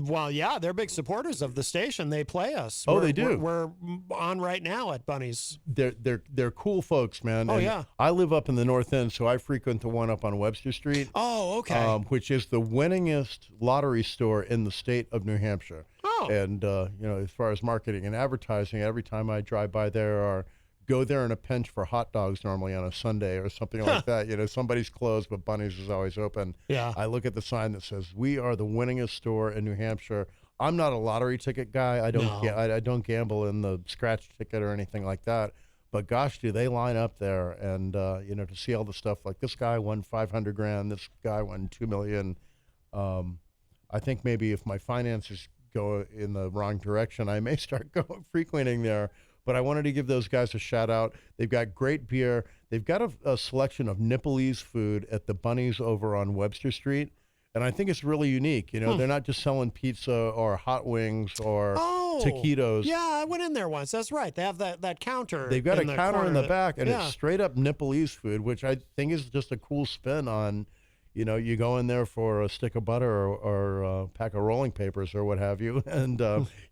Well, yeah, they're big supporters of the station. They play us. Oh, they do. We're on right now at Bunny's. They're cool folks, man. Oh, And yeah. I live up in the North End, so I frequent the one up on Webster Street. Oh, okay. Which is the winningest lottery store in the state of New Hampshire. Oh. And as far as marketing and advertising, every time I drive by there or go there in a pinch for hot dogs normally on a Sunday or something like that. Somebody's closed, but Bunny's is always open. Yeah. I look at the sign that says, "We are the winningest store in New Hampshire." I'm not a lottery ticket guy. I don't gamble in the scratch ticket or anything like that. But gosh, do they line up there? And to see all the stuff like this guy won $500,000, this guy won $2 million. I think maybe if my finances go in the wrong direction, I may start frequenting there. But I wanted to give those guys a shout out. They've got great beer. They've got a selection of Nepalese food at the Bunnies over on Webster Street. And I think it's really unique. They're not just selling pizza or hot wings or taquitos. Yeah, I went in there once. That's right. They have that counter. They've got a counter in the back, and yeah. it's straight up Nepalese food, which I think is just a cool spin on, you go in there for a stick of butter or a pack of rolling papers or what have you. And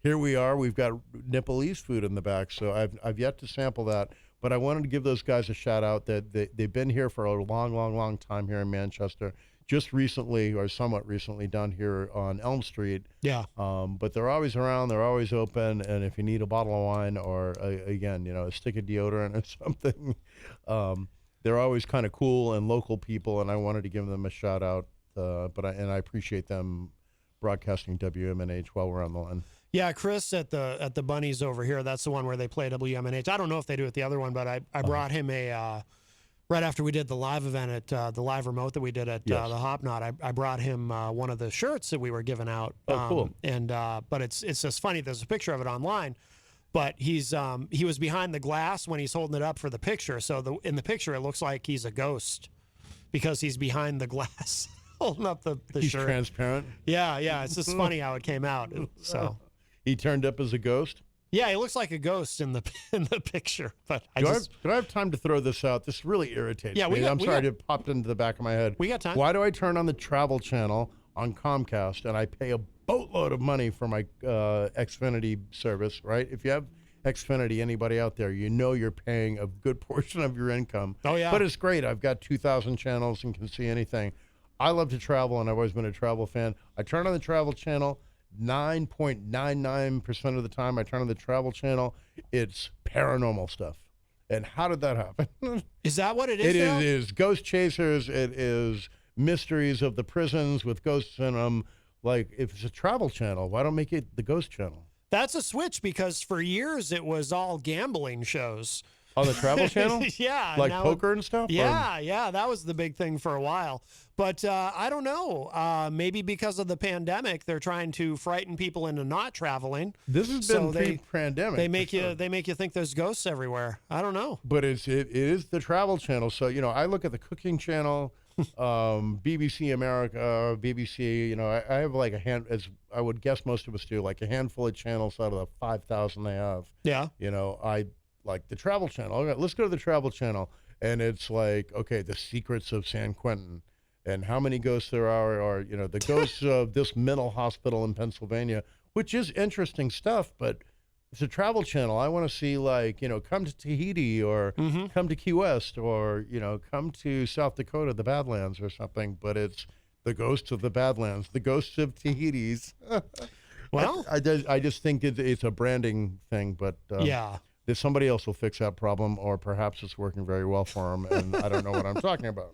here we are. We've got Nepalese food in the back. So I've yet to sample that. But I wanted to give those guys a shout out that they've been here for a long, long, long time here in Manchester. Just recently, or somewhat recently, down here on Elm Street. Yeah. But they're always around. They're always open. And if you need a bottle of wine or, again, a stick of deodorant or something, they're always kind of cool and local people. And I wanted to give them a shout out. I appreciate them broadcasting WMNH while we're on the line. Yeah, Chris at the Bunnies over here. That's the one where they play WMNH. I don't know if they do it the other one, but I brought him right after we did the live event at the live remote that we did at the Hop Knot. I brought him one of the shirts that we were giving out. Oh, cool. But it's just funny. There's a picture of it online, but he was behind the glass when he's holding it up for the picture. So in the picture, it looks like he's a ghost because he's behind the glass holding up the He's shirt. transparent. Yeah. It's just funny how it came out. So he turned up as a ghost. Yeah, he looks like a ghost in the picture. But Do I have time to throw this out? This really irritates me. I'm sorry, it popped into the back of my head. We got time. Why do I turn on the Travel Channel on Comcast and I pay a boatload of money for my Xfinity service, right? If you have Xfinity, anybody out there, you know you're paying a good portion of your income. Oh, yeah. But it's great. I've got 2,000 channels and can see anything. I love to travel, and I've always been a travel fan. I turn on the Travel Channel. 9.99% of the time I turn on the Travel Channel, it's paranormal stuff. And how did that happen? Is that what it is? It is ghost chasers. It is mysteries of the prisons with ghosts in them. Like, if it's a Travel Channel, why don't make it the Ghost Channel? That's a switch, because for years it was all gambling shows. On the Travel Channel? Yeah. Like poker and stuff? Yeah, that was the big thing for a while. But I don't know. Maybe because of the pandemic, they're trying to frighten people into not traveling. This has been pre-pandemic. They make you think there's ghosts everywhere. I don't know. But it is the Travel Channel. So, I look at the Cooking Channel, BBC America, BBC. I have like as I would guess most of us do, like a handful of channels out of the 5,000 they have. Yeah. I like the Travel Channel. Okay, let's go to the Travel Channel, and it's like, okay, the secrets of San Quentin, and how many ghosts there are, or the ghosts of this mental hospital in Pennsylvania, which is interesting stuff. But it's a Travel Channel. I want to see, like, come to Tahiti, or come to Key West, or come to South Dakota, the Badlands, or something. But it's the ghosts of the Badlands, the ghosts of Tahiti's. Well, I just think it's a branding thing, but yeah. That somebody else will fix that problem, or perhaps it's working very well for them, and I don't know what I'm talking about.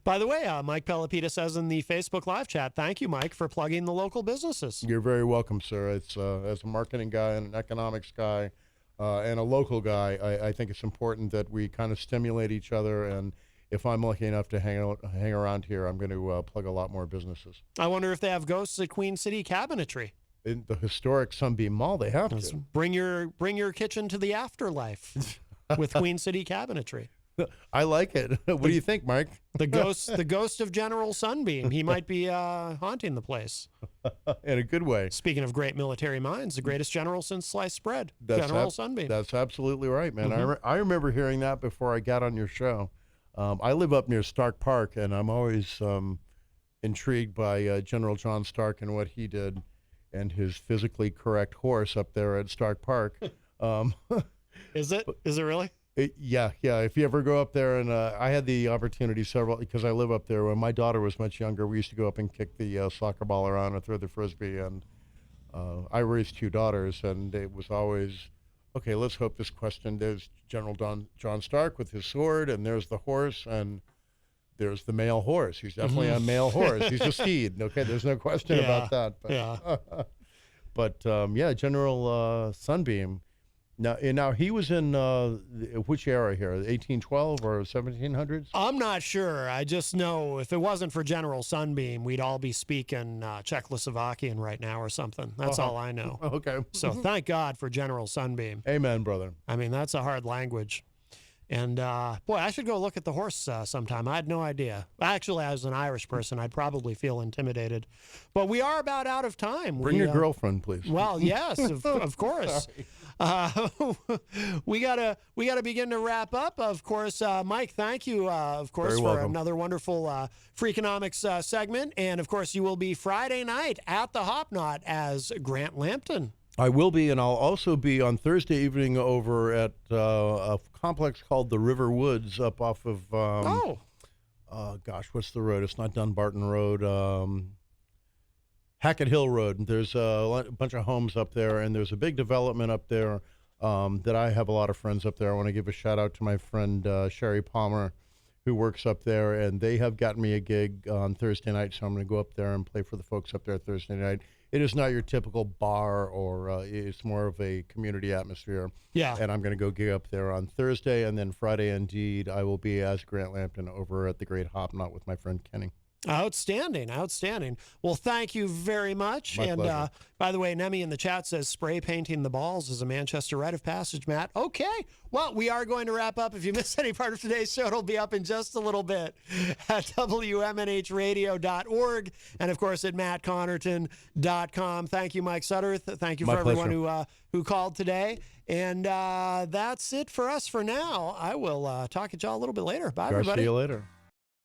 By the way, Mike Pelopita says in the Facebook live chat, thank you, Mike, for plugging the local businesses. You're very welcome, sir. It's as a marketing guy and an economics guy and a local guy, I think it's important that we kind of stimulate each other. And if I'm lucky enough to hang around here, I'm going to plug a lot more businesses. I wonder if they have ghosts at Queen City Cabinetry. In the historic Sunbeam Mall, they have to. Bring your kitchen to the afterlife with Queen City Cabinetry. I like it. What do you think, Mike? The ghost of General Sunbeam. He might be haunting the place. In a good way. Speaking of great military minds, the greatest general since sliced bread, General Sunbeam. That's absolutely right, man. I remember hearing that before I got on your show. I live up near Stark Park, and I'm always intrigued by General John Stark and what he did, and his physically correct horse up there at Stark Park. Is it? Is it really? Yeah. If you ever go up there, and I had the opportunity because I live up there. When my daughter was much younger, we used to go up and kick the soccer ball around and throw the frisbee. And I raised 2 daughters, and it was always, okay, let's hope this question. There's General John Stark with his sword, and there's the horse, and there's the male horse. He's definitely a male horse. He's a steed. Okay, there's no question about that. But, yeah. But General Sunbeam. Now he was in which era here? 1812 or 1700s? I'm not sure. I just know if it wasn't for General Sunbeam, we'd all be speaking Czechoslovakian right now or something. That's all I know. Okay. So thank God for General Sunbeam. Amen, brother. I mean, that's a hard language. And, boy, I should go look at the horse sometime. I had no idea. Actually, as an Irish person, I'd probably feel intimidated. But we are about out of time. Bring your girlfriend, please. Well, yes, of course. We gotta begin to wrap up. Of course, Mike, thank you, of course, Very for welcome. another wonderful Freakonomics segment. And, of course, you will be Friday night at the Hop Knot as Grant Lampton. I will be, and I'll also be on Thursday evening over at a complex called the River Woods up off of, what's the road? It's not Dunbarton Road. Hackett Hill Road. There's a bunch of homes up there, and there's a big development up there that I have a lot of friends up there. I want to give a shout out to my friend Sherry Palmer, who works up there, and they have gotten me a gig on Thursday night, so I'm going to go up there and play for the folks up there Thursday night. It is not your typical bar, or it's more of a community atmosphere. Yeah. And I'm going to go gig up there on Thursday, and then Friday, indeed, I will be as Grant Lampton over at the Great Hop Knot with my friend Kenny. Outstanding. Well, thank you very much. My pleasure. By the way, Nemi in the chat says spray painting the balls is a Manchester rite of passage, Matt. Okay. Well, we are going to wrap up. If you missed any part of today's show, it'll be up in just a little bit at WMNHradio.org and, of course, at MattConnarton.com. Thank you, Mike Sudderth. Thank you for everyone who called today. And that's it for us for now. I will talk to y'all a little bit later. Bye, everybody. See you later.